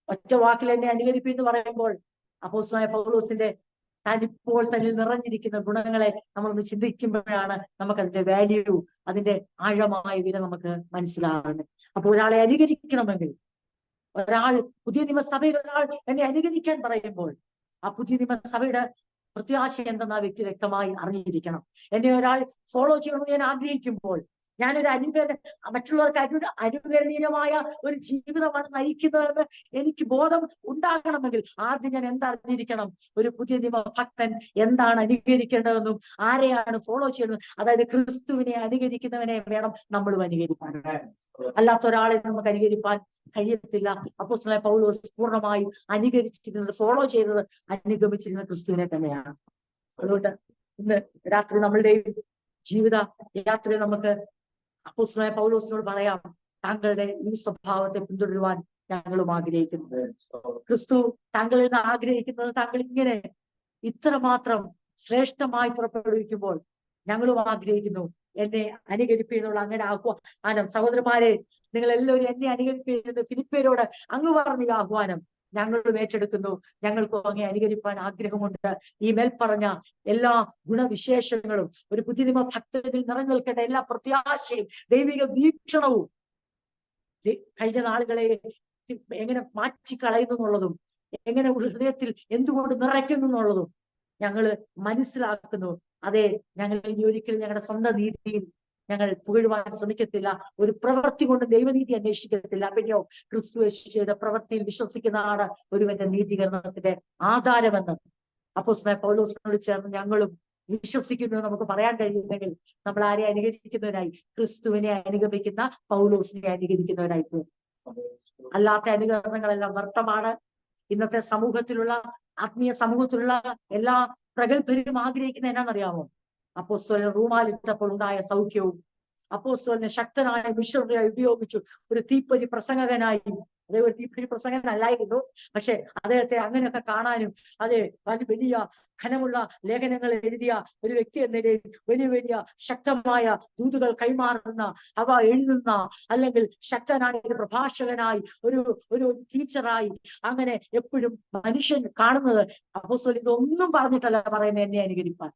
ഒറ്റ വാക്കിൽ എന്നെ അനുകരിക്കും എന്ന് പറയുമ്പോൾ അപ്പോസ്തലനായ പൗലോസിന്റെ താനിപ്പോൾ തന്നിൽ നിറഞ്ഞിരിക്കുന്ന ഗുണങ്ങളെ നമ്മളൊന്ന് ചിന്തിക്കുമ്പോഴാണ് നമുക്കതിന്റെ വാല്യൂ, അതിന്റെ ആഴമായ വില നമുക്ക് മനസ്സിലാകുന്നത്. അപ്പോൾ ഒരാളെ അനുകരിക്കണമെങ്കിൽ, ഒരാൾ പുതിയ നിയമസഭയിൽ ഒരാൾ എന്നെ അനുകരിക്കാൻ പറയുമ്പോൾ ആ പുതിയ നിയമസഭയുടെ പ്രത്യാശ എന്തെന്ന് ആ വ്യക്തി വ്യക്തമായി അറിഞ്ഞിരിക്കണം. എന്നെ ഒരാൾ ഫോളോ ചെയ്യണമെന്ന് ഞാൻ ആഗ്രഹിക്കുമ്പോൾ, ഞാനൊരു മറ്റുള്ളവർക്ക് അനുകരണീയമായ ഒരു ജീവിതമാണ് നയിക്കുന്നതെന്ന് എനിക്ക് ബോധം ഉണ്ടാകണമെങ്കിൽ ആദ്യം ഞാൻ എന്തറിഞ്ഞിരിക്കണം? ഒരു പുതിയ നിയമ ഭക്തൻ എന്താണ് അനുകരിക്കേണ്ടതെന്നും ആരെയാണ് ഫോളോ ചെയ്യുന്നത്, അതായത് ക്രിസ്തുവിനെ അനുകരിക്കുന്നവനെ വേണം നമ്മളും അനുകരിക്കാൻ. അല്ലാത്ത ഒരാളെ നമുക്ക് അനുകരിപ്പാൻ കഴിയത്തില്ല. അപ്പോസ്തലനായ പൗലോസ് പൂർണ്ണമായും അനുകരിച്ചിരുന്നത്, ഫോളോ ചെയ്തത്, അനുഗമിച്ചിരുന്നത് ക്രിസ്തുവിനെ തന്നെയാണ്. അതുകൊണ്ട് ഇന്ന് രാത്രി നമ്മളുടെ ജീവിത യാത്രയിൽ നമുക്ക് അപ്പോസ്തലനായ പൗലോസിനോട് പറയാം, താങ്കളുടെ ഈ സ്വഭാവത്തെ പിന്തുടരുവാൻ ഞങ്ങളും ആഗ്രഹിക്കുന്നത്. ക്രിസ്തു താങ്കളിൽ നിന്ന് ആഗ്രഹിക്കുന്നത് താങ്കൾ ഇങ്ങനെ ഇത്രമാത്രം ശ്രേഷ്ഠമായി പുറപ്പെടുവിക്കുമ്പോൾ ഞങ്ങളും ആഗ്രഹിക്കുന്നു എന്നെ അനുകരിപ്പിന്നുള്ള അങ്ങനെ ആഹ്വാനം. സഹോദരന്മാരെ, നിങ്ങൾ എല്ലാവരും എന്നെ അനുകരിപ്പിക്കുന്നത് ഫിലിപ്പിയരോട് അങ്ങ് പറഞ്ഞ ആഹ്വാനം ഞങ്ങളും ഏറ്റെടുക്കുന്നു. ഞങ്ങൾക്കും അങ്ങേ അനുകരിപ്പാൻ ആഗ്രഹമുണ്ട്. ഈ മേൽപ്പറഞ്ഞ എല്ലാ ഗുണവിശേഷങ്ങളും ഒരു പുതിയ ഭക്തരിൽ നിറഞ്ഞു നിൽക്കേണ്ട എല്ലാ പ്രത്യാശയും ദൈവിക വീക്ഷണവും കഴിഞ്ഞ നാളുകളെ എങ്ങനെ മാറ്റിക്കളയുന്നു എന്നുള്ളതും എങ്ങനെ ഹൃദയത്തിൽ എന്തുകൊണ്ട് നിറയ്ക്കുന്നു എന്നുള്ളതും ഞങ്ങൾ മനസ്സിലാക്കുന്നു. അതെ, ഞങ്ങൾ ഇനി ഒരിക്കലും ഞങ്ങളുടെ സ്വന്തം നീതിയിൽ ഞങ്ങൾ പുകഴുവാൻ ശ്രമിക്കത്തില്ല. ഒരു പ്രവൃത്തി കൊണ്ട് ദൈവനീതി അന്വേഷിക്കത്തില്ല. പിന്നെയോ ക്രിസ്തു യേശു ചെയ്ത പ്രവൃത്തിയിൽ വിശ്വസിക്കുന്നതാണ് ഒരുവന്റെ നീതീകരണത്തിന്റെ ആധാരമെന്ന് അപ്പോസ്തലനായ പൗലോസിനോട് ചേർന്ന് ഞങ്ങളും വിശ്വസിക്കുന്നു നമുക്ക് പറയാൻ കഴിയുന്നെങ്കിൽ നമ്മൾ ആരെ അനുകരിക്കുന്നവരായി? ക്രിസ്തുവിനെ അനുഗമിക്കുന്ന പൗലോസിനെ അനുകരിക്കുന്നവരായി തീർന്നു. അല്ലാത്ത അനുകരണങ്ങളെല്ലാം വ്യർത്ഥമാണ്. ഇന്നത്തെ സമൂഹത്തിലുള്ള ആത്മീയ സമൂഹത്തിലുള്ള എല്ലാ പ്രഗത്ഭരും ആഗ്രഹിക്കുന്ന എന്നാന്നറിയാമോ? അപ്പോസ്തലൻ റൂമാലിട്ടപ്പോൾ ഉണ്ടായ സൗഖ്യവും അപ്പോസ്തലനെ ശക്തനായ മിഷണറിയായി ഉപയോഗിച്ചു. ഒരു തീപ്പൊരി പ്രസംഗകനായി, അതേ ഒരു തീപ്പൊരി പ്രസംഗനല്ലായിരുന്നു, പക്ഷെ അദ്ദേഹത്തെ അങ്ങനെയൊക്കെ കാണാനും അതെ വലിയ ഘനമുള്ള ലേഖനങ്ങൾ എഴുതിയ ഒരു വ്യക്തി എന്ന നിലയിൽ വലിയ വലിയ ശക്തമായ ദൂതുകൾ കൈമാറുന്ന അവ എഴുതുന്ന അല്ലെങ്കിൽ ശക്തനായ ഒരു പ്രഭാഷകനായി ഒരു ടീച്ചറായി അങ്ങനെ എപ്പോഴും മനുഷ്യൻ കാണുന്നത് അപ്പോസ്തലൻ ഇതൊന്നും പറഞ്ഞിട്ടല്ല പറയുന്നത് എന്നെ അനുകരിപ്പാൻ.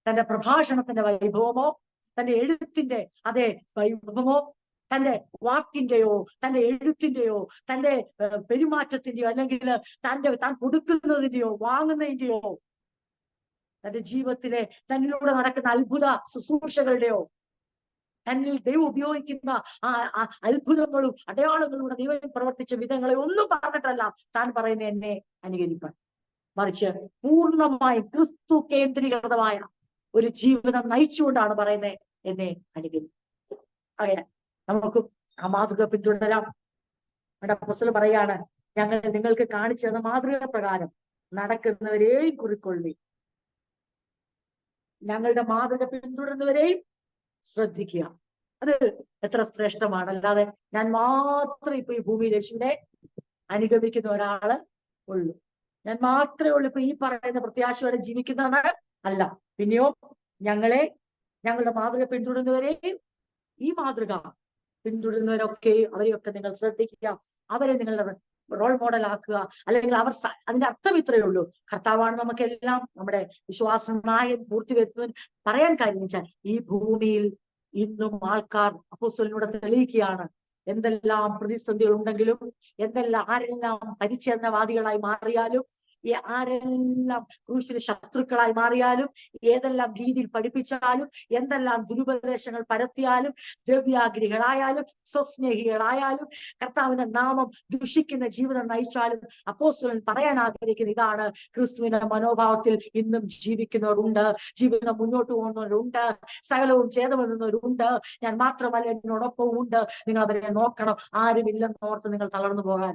തന്റെ പ്രഭാഷണത്തിന്റെ വൈഭവമോ തന്റെ എഴുത്തിന്റെ അതേ വൈഭവമോ തന്റെ വാക്കിന്റെയോ തന്റെ എഴുത്തിന്റെയോ തന്റെ പെരുമാറ്റത്തിന്റെയോ അല്ലെങ്കിൽ താൻ കൊടുക്കുന്നതിന്റെയോ വാങ്ങുന്നതിന്റെയോ തന്റെ ജീവിതത്തിലെ തന്നിലൂടെ നടക്കുന്ന അത്ഭുത ശുശ്രൂഷകളുടെയോ തന്നിൽ ദൈവം ഉപയോഗിക്കുന്ന ആ അത്ഭുതങ്ങളും അടയാളങ്ങളിലൂടെ ദൈവം പ്രവർത്തിച്ച വിധങ്ങളെ ഒന്നും പറഞ്ഞിട്ടല്ല താൻ പറയുന്ന എന്നെ അനുകരിപ്പാൻ. മറിച്ച് പൂർണ്ണമായും ക്രിസ്തു കേന്ദ്രീകൃതമായ ഒരു ജീവിതം നയിച്ചുകൊണ്ടാണ് പറയുന്നത് എന്നെ അനുകരിക്കും. അങ്ങനെ നമുക്കും ആ മാതൃക പിന്തുടരാം. അപ്പോസ്തലൻ പറയാണ്, ഞങ്ങൾ നിങ്ങൾക്ക് കാണിച്ചു തന്ന മാതൃക പ്രകാരം നടക്കുന്നവരെയും കുറിക്കൊള്ളി. ഞങ്ങളുടെ മാതൃക പിന്തുടരുന്നവരെയും ശ്രദ്ധിക്കുക. അത് എത്ര ശ്രേഷ്ഠമാണ്. അല്ലാതെ ഞാൻ മാത്രം ഇപ്പൊ ഈ ഭൂമിയിൽ യേശുവിനെ അനുഗമിക്കുന്ന ഒരാള് ഉള്ളൂ, ഞാൻ മാത്രമേ ഉള്ളൂ ഇപ്പൊ ഈ പറയുന്ന പ്രത്യാശയോടെ ജീവിക്കുന്നതാണ് അല്ല. പിന്നെയോ ഞങ്ങളുടെ മാതൃക പിന്തുടരുന്നവരെയും ഈ മാതൃക പിന്തുടരുന്നവരൊക്കെ അവരെയൊക്കെ നിങ്ങൾ ശ്രദ്ധിക്കുക, അവരെ നിങ്ങളുടെ റോൾ മോഡൽ ആക്കുക. അല്ലെങ്കിൽ അതിന്റെ അർത്ഥം ഇത്രയേ ഉള്ളൂ, കർത്താവാണ് നമുക്കെല്ലാം നമ്മുടെ വിശ്വാസനായ പൂർത്തി വരുത്തുവാൻ പറയാൻ കാര്യം വെച്ചാൽ ഈ ഭൂമിയിൽ ഇന്നും ആൾക്കാർ അപ്പോസ്തലനിലൂടെ തെളിയിക്കുകയാണ് എന്തെല്ലാം പ്രതിസന്ധികൾ ഉണ്ടെങ്കിലും ആരെല്ലാം പരിച്ഛേദനവാദികളായി മാറിയാലും ആരെല്ലാം ക്രൂശിന് ശത്രുക്കളായി മാറിയാലും ഏതെല്ലാം രീതിയിൽ പഠിപ്പിച്ചാലും എന്തെല്ലാം ദുരുപദേശങ്ങൾ പരത്തിയാലും ദ്രവ്യാഗ്രഹികളായാലും സ്വസ്നേഹികളായാലും കർത്താവിന്റെ നാമം ദുഷിക്കുന്ന ജീവിതം നയിച്ചാലും അപ്പോസ്തലൻ പറയാൻ ആഗ്രഹിക്കുന്ന ഇതാണ്, ക്രിസ്തുവിന്റെ മനോഭാവത്തിൽ ഇന്നും ജീവിക്കുന്നവരുണ്ട്, ജീവിതം മുന്നോട്ട് പോകുന്നവരുണ്ട്, സകലവും ഛേദമെന്നവരുണ്ട്. ഞാൻ മാത്രമല്ല എന്നോടൊപ്പവും ഉണ്ട്. നിങ്ങൾ അവരെ നോക്കണം. ആരുമില്ലെന്നോർത്ത് നിങ്ങൾ തളർന്നു പോകാൻ.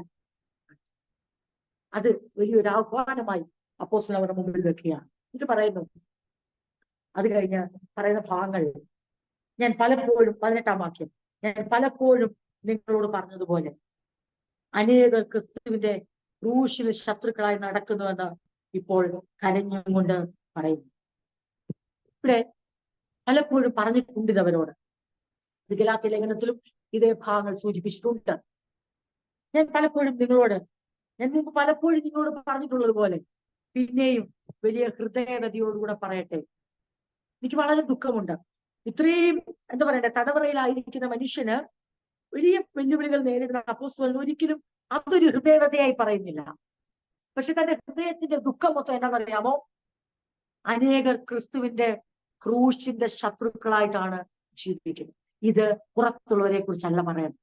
അത് വലിയൊരു ആഹ്വാനമായി അപ്പോസ്തലൻ അവരുടെ മുമ്പിൽ വെക്കുകയാണ്. ഇത് പറയുന്നു. അത് കഴിഞ്ഞ് പറയുന്ന ഭാഗങ്ങൾ ഞാൻ പലപ്പോഴും 18-ാം വാക്യം, ഞാൻ പലപ്പോഴും നിങ്ങളോട് പറഞ്ഞതുപോലെ അനേകർ ക്രിസ്തുവിന്റെ ക്രൂശിന് ശത്രുക്കളായി നടക്കുന്നുവെന്ന് ഇപ്പോൾ കരഞ്ഞും കൊണ്ട് പറയുന്നു. ഇവിടെ പലപ്പോഴും പറഞ്ഞിട്ടുണ്ട് ഇതവരോട്. ഗലാത്യ ലേഖനത്തിലും ഇതേ ഭാഗങ്ങൾ സൂചിപ്പിച്ചിട്ടുണ്ട്. ഞാൻ മുമ്പ് പലപ്പോഴും നിങ്ങളോട് പറഞ്ഞിട്ടുള്ളത് പോലെ പിന്നെയും വലിയ ഹൃദയഗതിയോടുകൂടെ പറയട്ടെ, എനിക്ക് വളരെ ദുഃഖമുണ്ട്. ഇത്രയും എന്താ പറയണ്ടേ, തടവറയിലായിരിക്കുന്ന മനുഷ്യന് വലിയ വെല്ലുവിളികൾ നേരിടുന്ന അപ്പോസ്തലൻ ഒരിക്കലും അതൊരു ഹൃദയവതയായി പറയുന്നില്ല. പക്ഷെ തന്റെ ഹൃദയത്തിന്റെ ദുഃഖം മൊത്തം എന്താണെന്നറിയാമോ? അനേകർ ക്രിസ്തുവിന്റെ ക്രൂശിന്റെ ശത്രുക്കളായിട്ടാണ് ജീവിക്കുന്നത്. ഇത് പുറത്തുള്ളവരെ കുറിച്ചല്ല പറയുന്നത്,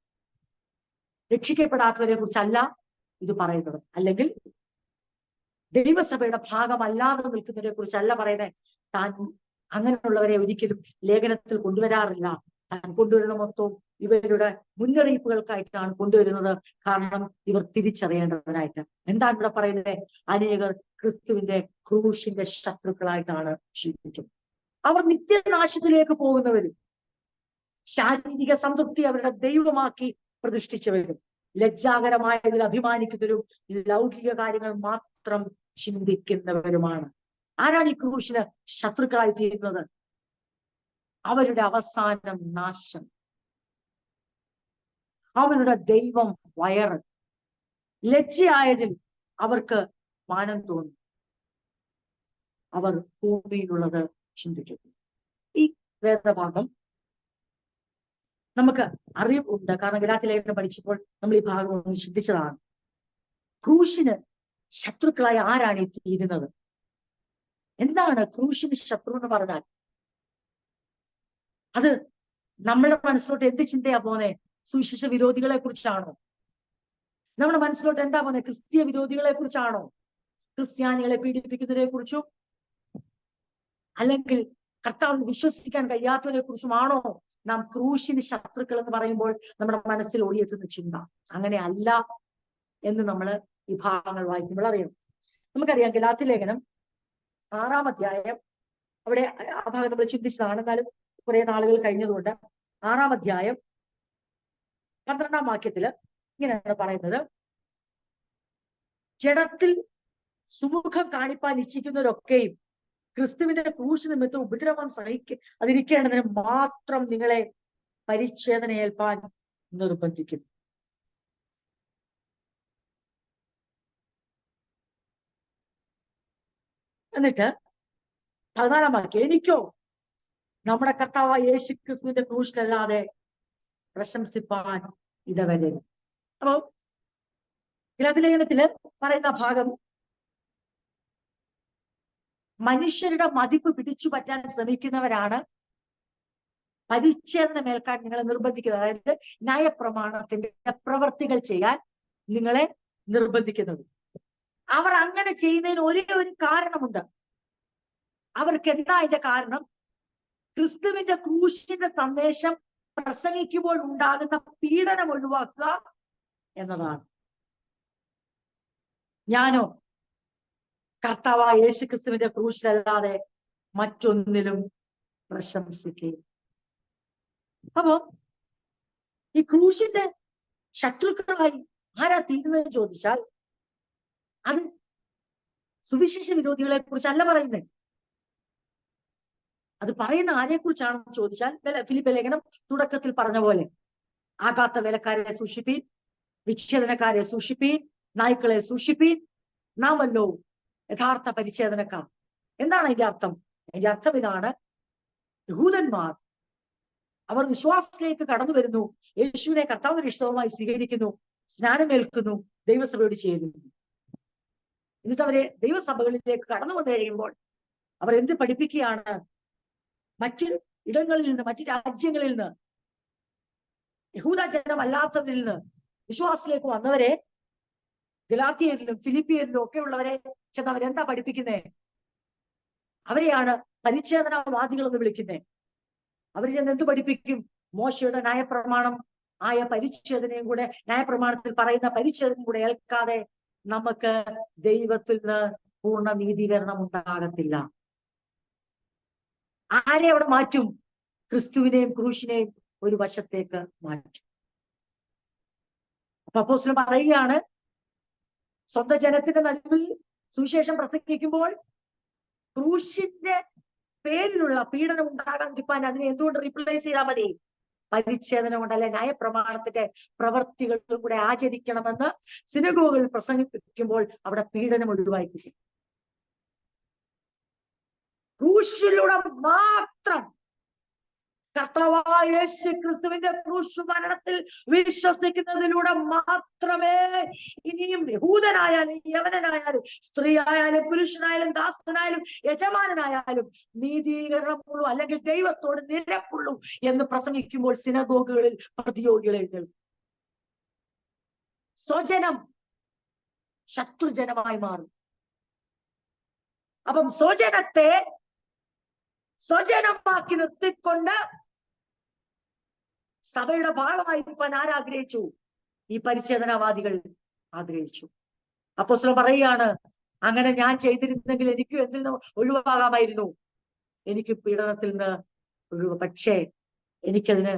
രക്ഷിക്കപ്പെടാത്തവരെ കുറിച്ചല്ല ഇത് പറയുന്നത്, അല്ലെങ്കിൽ ദൈവസഭയുടെ ഭാഗമല്ലാതെ നിൽക്കുന്നവരെ കുറിച്ചല്ല പറയുന്നത്. താൻ അങ്ങനെയുള്ളവരെ ഒരിക്കലും ലേഖനത്തിൽ കൊണ്ടുവരാറില്ല. താൻ കൊണ്ടുവരുന്ന മൊത്തവും ഇവരുടെ മുന്നറിയിപ്പുകൾക്കായിട്ടാണ് കൊണ്ടുവരുന്നത്. കാരണം ഇവർ തിരിച്ചറിയേണ്ടവരായിട്ട്. എന്താണ് ഇവിടെ പറയുന്നത്? അനേകർ ക്രിസ്തുവിന്റെ ക്രൂശിന്റെ ശത്രുക്കളായിട്ടാണ് ജീവിക്കുന്നത്. അവർ നിത്യനാശത്തിലേക്ക് പോകുന്നവരും ശാരീരിക സംതൃപ്തി അവരുടെ ദൈവമാക്കി പ്രതിഷ്ഠിച്ചവരും ലജ്ജാകരമായതിൽ അഭിമാനിക്കുന്നവരും ലൗകിക കാര്യങ്ങൾ മാത്രം ചിന്തിക്കുന്നവരുമാണ്. ആരാണ് ഈ ക്രൂശിന് ശത്രുക്കളായി തീരുന്നത്? അവരുടെ അവസാനം നാശം, അവരുടെ ദൈവം വയറ്. ലജ്ജയായതിൽ അവർക്ക് മാനം തോന്നും, അവർ ഭൂമിയിലുള്ളത് ചിന്തിക്കുന്നു. ഈ വേദഭാഗം നമുക്ക് അറിവുണ്ട്, കാരണം ഗലാത്യലേഖനം പഠിച്ചപ്പോൾ നമ്മൾ ഈ ഭാഗം ഒന്ന് ചിന്തിച്ചതാണ്. ക്രൂശിന് ശത്രുക്കളായി ആരാണ് ഈ തീരുന്നത്? എന്താണ് ക്രൂശിന് ശത്രു എന്ന് പറഞ്ഞാൽ? അത് നമ്മുടെ മനസ്സിലോട്ട് എന്ത് ചിന്തയാ പോന്നെ? സുവിശേഷ വിരോധികളെ കുറിച്ചാണോ? നമ്മുടെ മനസ്സിലോട്ട് എന്താ പോന്നെ? ക്രിസ്തീയ വിരോധികളെ കുറിച്ചാണോ? ക്രിസ്ത്യാനികളെ പീഡിപ്പിക്കുന്നതിനെ കുറിച്ചും അല്ലെങ്കിൽ കർത്താവിന് വിശ്വസിക്കാൻ കഴിയാത്തവരെ കുറിച്ചുമാണോ നാം ക്രൂശിന് ശത്രുക്കൾ എന്ന് പറയുമ്പോൾ നമ്മുടെ മനസ്സിൽ ഓടിയെത്തുന്ന ചിന്ത? അങ്ങനെ അല്ല എന്ന് നമ്മൾ ഈ ഭാഗങ്ങൾ വായിക്കുമ്പോൾ അറിയാം. നമുക്കറിയാം ഗലാത്യലേഖനം 6-ാം അധ്യായം, അവിടെ ആ ഭാഗം നമ്മൾ ചിന്തിച്ചതാണ്, എന്നാലും കുറെ നാളുകൾ കഴിഞ്ഞതുകൊണ്ട് 6-ാം അധ്യായം 12-ാം വാക്യത്തില് ഇങ്ങനെയാണ് പറയുന്നത്: ജഡത്തിൽ സുമുഖം കാണിപ്പാൻ ഇച്ഛിക്കുന്നവരൊക്കെയും ക്രിസ്തുവിന്റെ ക്രൂശ് നിമിത്തം ഉപദ്രവം അതിരിക്കേണ്ടതിന് മാത്രം നിങ്ങളെ പരിച്ഛേദന ഏൽപ്പാൻ നിർബന്ധിക്കും. എന്നിട്ട് 14-ാം വാക്യം: എനിക്കോ നമ്മുടെ കർത്താവായ യേശു ക്രിസ്തുവിന്റെ ക്രൂശിലല്ലാതെ പ്രശംസിപ്പാൻ ഇടവരരുത്. അപ്പോ ഗലാത്യലേഖനത്തില് പറയുന്ന ഭാഗം മനുഷ്യരുടെ മതിപ്പ് പിടിച്ചു പറ്റാൻ ശ്രമിക്കുന്നവരാണ് പരിച്ഛേദന മേൽക്കാൻ നിങ്ങളെ നിർബന്ധിക്കുന്നത്. അതായത് ന്യായപ്രമാണത്തിന്റെ പ്രവർത്തികൾ ചെയ്യാൻ നിങ്ങളെ നിർബന്ധിക്കുന്നത്. അവർ അങ്ങനെ ചെയ്യുന്നതിന് ഒരേ ഒരു കാരണമുണ്ട്. അവർക്ക് എന്താ അതിന്റെ കാരണം? ക്രിസ്തുവിന്റെ ക്രൂശിന്റെ സന്ദേശം പ്രസംഗിക്കുമ്പോൾ ഉണ്ടാകുന്ന പീഡനം ഒഴിവാക്കുക എന്നതാണ്. ഞാനോ കർത്താവായ യേശു ക്രിസ്തുവിന്റെ ക്രൂശിലല്ലാതെ മറ്റൊന്നിലും പ്രശംസിക്കുകയും. അപ്പോ ഈ ക്രൂശിന്റെ ശത്രുക്കളായി ആരാ തീരുന്നതെന്ന് ചോദിച്ചാൽ അത് സുവിശേഷ വിരോധികളെ കുറിച്ചല്ല പറയുന്നത്. അത് പറയുന്ന ആരെ കുറിച്ചാണെന്ന് ചോദിച്ചാൽ ഫിലിപ്പ് ലേഖനം തുടക്കത്തിൽ പറഞ്ഞ പോലെ ആകാത്ത വേലക്കാരെ സൂക്ഷിപ്പീൻ, വിച്ഛേദനക്കാരെ സൂക്ഷിപ്പീൻ, നായ്ക്കളെ സൂക്ഷിപ്പീൻ, നാമല്ലോ യഥാർത്ഥ പരിച്ഛേദനക്കാർ. എന്താണ് അതിന്റെ അർത്ഥം? അതിന്റെ അർത്ഥം ഇതാണ്: യഹൂദന്മാർ അവർ വിശ്വാസത്തിലേക്ക് കടന്നു വരുന്നു, യേശുവിനെ കർത്താവ് രക്ഷിതാവുമായി സ്വീകരിക്കുന്നു, സ്നാനമേൽക്കുന്നു, ദൈവസഭയോട് ചേരുന്നു. എന്നിട്ട് അവരെ ദൈവസഭകളിലേക്ക് കടന്നു വന്നു കഴിയുമ്പോൾ അവർ എന്ത് പഠിപ്പിക്കുകയാണ്? മറ്റു ഇടങ്ങളിൽ നിന്ന്, മറ്റു രാജ്യങ്ങളിൽ നിന്ന്, യഹൂദ ജനമല്ലാത്തവരിൽ നിന്ന് വിശ്വാസത്തിലേക്ക് വന്നവരെ, ഗലാത്യരിലും ഫിലിപ്പിയരിലും ഒക്കെ ഉള്ളവരെ ചെന്ന് അവരെന്താ പഠിപ്പിക്കുന്നേ? അവരെയാണ് പരിച്ഛേദനവാദികൾ എന്ന് വിളിക്കുന്നേ. അവർ ചെന്ന് എന്ത് പഠിപ്പിക്കും? മോശയുടെ ന്യായപ്രമാണം ആയ പരിച്ഛേദനയും കൂടെ, ന്യായപ്രമാണത്തിൽ പറയുന്ന പരിച്ഛേദനയും കൂടെ ഏൽക്കാതെ നമുക്ക് ദൈവത്തിൽ നിന്ന് പൂർണ്ണ നീതീകരണം ഉണ്ടാകത്തില്ല. ആരെ അവിടെ മാറ്റും? ക്രിസ്തുവിനെയും ക്രൂശിനെയും ഒരു വശത്തേക്ക് മാറ്റും. അപ്പൊ അപ്പോസ്തലൻ പറയുകയാണ്, സ്വന്തം ജനത്തിന്റെ നടുവിൽ സുവിശേഷം പ്രസംഗിക്കുമ്പോൾ ക്രൂശിന്റെ പേരിലുള്ള പീഡനം ഉണ്ടാകാതിരിക്കാൻ അതിനെ എന്തുകൊണ്ട് റീപ്ലേസ് ചെയ്താൽ മതി? പരിച്ഛേദന കൊണ്ടല്ല, ന്യായപ്രമാണത്തിന്റെ പ്രവർത്തികളും കൂടെ ആചരിക്കണമെന്ന് സിനഗോഗിൽ പ്രസംഗിക്കുമ്പോൾ അവിടെ പീഡനം ഒഴിവാക്കി. ക്രൂശിലൂടെ മാത്രം, കർത്താവായ യേശു ക്രിസ്തുവിന്റെ ക്രൂശ് മരണത്തിൽ വിശ്വസിക്കുന്നതിലൂടെ മാത്രമേ ഇനിയും യഹൂദനായാലും യവനനായാലും സ്ത്രീ ആയാലും പുരുഷനായാലും ദാസനായാലും യജമാനനായാലും നീതീകരണമുള്ളൂ, അല്ലെങ്കിൽ ദൈവത്തോട് നിരപ്പുള്ളൂ എന്ന് പ്രസംഗിക്കുമ്പോൾ സിനഗോഗുകളിൽ പ്രതിയോഗികൾ എഴുന്നേൽക്കും. സ്വജനം ശത്രുജനമായി മാറും. അപ്പം സ്വജനത്തെ സ്വജനമാക്കി നിർത്തിക്കൊണ്ട് സഭയുടെ ഭാഗമായി ഇരിക്കാൻ ആരാഗ്രഹിച്ചു? ഈ പരിച്ഛേദനവാദികൾ ആഗ്രഹിച്ചു. അപ്പോസ്തലൻ പറയുകയാണ്, അങ്ങനെ ഞാൻ ചെയ്തിരുന്നെങ്കിൽ എനിക്കും എന്തിൽ നിന്ന് ഒഴിവാകാമായിരുന്നു? എനിക്ക് പീഡനത്തിൽ നിന്ന് ഒഴിവ്. പക്ഷേ എനിക്കതിന്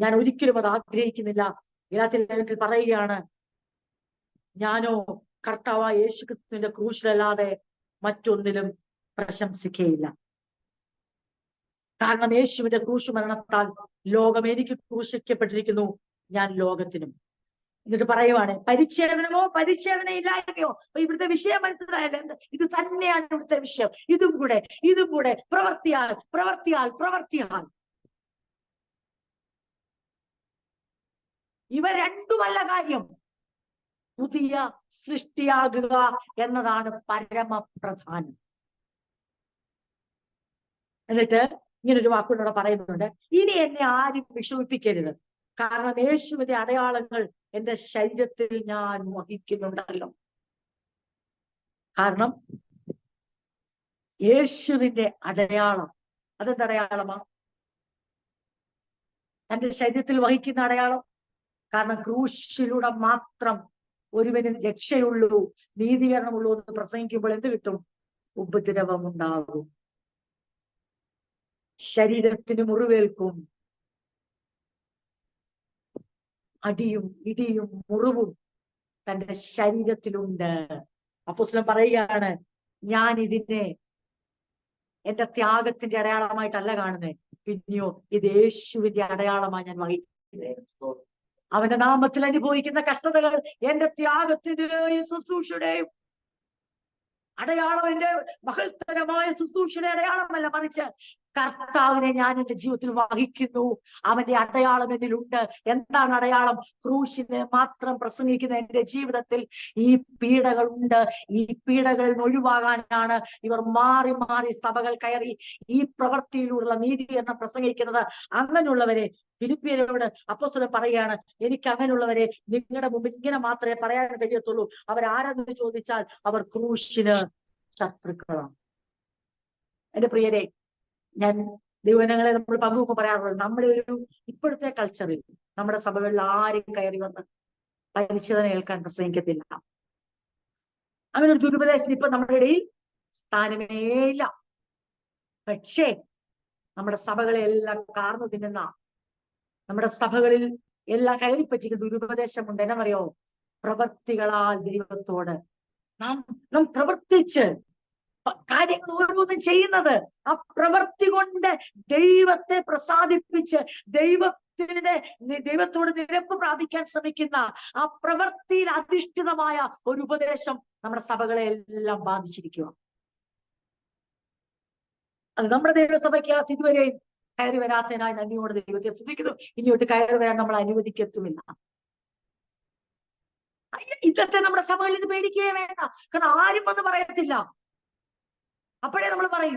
ഞാൻ ഒരിക്കലും അത് ആഗ്രഹിക്കുന്നില്ല. ഗലാത്യർ പറയുകയാണ്, ഞാനോ കർത്താവായ യേശു ക്രിസ്തുവിന്റെ ക്രൂശിലല്ലാതെ മറ്റൊന്നിലും പ്രശംസിക്കുകയില്ല. കാരണം യേശുവിന്റെ ക്രൂശ് മരണത്താൽ ലോകം എനിക്ക് ക്രൂശിക്കപ്പെട്ടിരിക്കുന്നു, ഞാൻ ലോകത്തിനും. എന്നിട്ട് പറയുവാണ്, പരിച്ഛേദനമോ പരിച്ഛേദനയില്ലായ്മയോ. അപ്പൊ ഇവിടുത്തെ വിഷയം മനസ്സിലായല്ലോ, ഇത് തന്നെയാണ് ഇവിടുത്തെ വിഷയം. ഇതും കൂടെ പ്രവർത്തിയാൽ പ്രവർത്തിയാൽ പ്രവർത്തിയാൽ. ഇവ രണ്ടുമല്ല കാര്യം, പുതിയ സൃഷ്ടിയാകുക എന്നതാണ് പരമപ്രധാനം. എന്നിട്ട് ഇങ്ങനൊരു വാക്കുകൂടെ പറയുന്നുണ്ട്, ഇനി എന്നെ ആരും വിഷമിപ്പിക്കരുത്, കാരണം യേശുവിന്റെ അടയാളങ്ങൾ എന്റെ ശരീരത്തിൽ ഞാൻ വഹിക്കുന്നുണ്ടല്ലോ. കാരണം യേശുവിന്റെ അടയാളം, അതെന്തടയാളമാ? തന്റെ ശരീരത്തിൽ വഹിക്കുന്ന അടയാളം. കാരണം ക്രൂശിലൂടെ മാത്രം ഒരുവന് രക്ഷയുള്ളൂ, നീതീകരണമുള്ളൂ എന്ന് പ്രസംഗിക്കുമ്പോൾ എന്ത് കിട്ടും? ഉപദ്രവം ഉണ്ടാകും, ശരീരത്തിന് മുറിവേൽക്കും, അടിയും ഇടിയും മുറിവും തന്റെ ശരീരത്തിലുണ്ട്. അപ്പോസ്തലൻ പറയുകയാണ്, ഞാൻ ഇതിനെ എന്റെ ത്യാഗത്തിന്റെ അടയാളമായിട്ടല്ല കാണുന്നത്, പിന്നെയോ ഇത് യേശുവിന്റെ അടയാളമായി ഞാൻ വഹിക്കുന്നത്. അവന്റെ നാമത്തിൽ അനുഭവിക്കുന്ന കഷ്ടതകൾ എന്റെ ത്യാഗത്തിന്റെയും ശുശ്രൂഷയുടെയും അടയാളം, എന്റെ മഹത്തരമായ ശുശ്രൂഷയുടെ അടയാളമല്ല, മറിച്ച് കർത്താവിനെ ഞാൻ എന്റെ ജീവിതത്തിൽ വഹിക്കുന്നു, അവന്റെ അടയാളം എന്നിലുണ്ട്. എന്താണ് അടയാളം? ക്രൂശിനെ മാത്രം പ്രസംഗിക്കുന്ന എന്റെ ജീവിതത്തിൽ ഈ പീഡകളുണ്ട്. ഈ പീഡകളിൽ നിന്ന് ഒഴിവാകാനാണ് ഇവർ മാറി മാറി സഭകൾ കയറി ഈ പ്രവൃത്തിയിലുള്ള നീതീകരണം പ്രസംഗിക്കുന്നത്. അങ്ങനെയുള്ളവരെ ഫിലിപ്പിയരോട് അപ്പോസ്തലൻ പറയുകയാണ്, എനിക്ക് അങ്ങനെയുള്ളവരെ നിങ്ങളുടെ മുമ്പിൽ ഇങ്ങനെ മാത്രമേ പറയാൻ കഴിയത്തുള്ളൂ. അവരാരെന്ന് ചോദിച്ചാൽ അവർ ക്രൂശിന് ശത്രുക്കളാണ്. എന്റെ പ്രിയരെ, ഞാൻ ദൈവജനങ്ങളെ നമ്മൾ പങ്കുവെക്കുമ്പോൾ പറയാറുള്ളത്, നമ്മുടെ ഒരു ഇപ്പോഴത്തെ കൾച്ചറിൽ നമ്മുടെ സഭകളിൽ ആരും കയറി വന്ന് പരിച്ഛേദന ഏൽക്കാൻ പ്രസംഗിക്കത്തില്ല. അങ്ങനെ ഒരു ദുരുപദേശം ഇപ്പൊ നമ്മുടെ ഇടയിൽ സ്ഥാനമേ ഇല്ല. പക്ഷേ നമ്മുടെ സഭകളെ എല്ലാം കാർന്നു തിന്നുന്ന, നമ്മുടെ സഭകളിൽ എല്ലാം കയറിപ്പറ്റിക്കുന്ന ദുരുപദേശമുണ്ട്. എന്നറിയോ? പ്രവൃത്തികളാൽ ദൈവത്തോട് നാം പ്രവർത്തിച്ച് കാര്യങ്ങൾ ഓരോന്നും ചെയ്യുന്നത്, ആ പ്രവൃത്തി കൊണ്ട് ദൈവത്തെ പ്രസാദിപ്പിച്ച് ദൈവത്തോട് നിരപ്പ് പ്രാപിക്കാൻ ശ്രമിക്കുന്ന ആ പ്രവൃത്തിയിൽ അധിഷ്ഠിതമായ ഒരു ഉപദേശം നമ്മുടെ സഭകളെ എല്ലാം ബാധിച്ചിരിക്കുക. അത് നമ്മുടെ ദൈവസഭയ്ക്കകത്ത് ഇതുവരെയും കയറി വരാത്തതിനായി നന്ദിയോടെ ദൈവത്തെ സ്തുതിക്കുന്നു. ഇനിയോട്ട് കയറി വരാൻ നമ്മൾ അനുവദിക്കത്തുമില്ല. ഇന്നത്തെ നമ്മുടെ സഭകളിൽ ഇത് പേടിക്കുകയേ വേണ്ട. കാരണം ആരും വന്ന് പറയത്തില്ല. അപ്പോഴേ നമ്മൾ പറയും,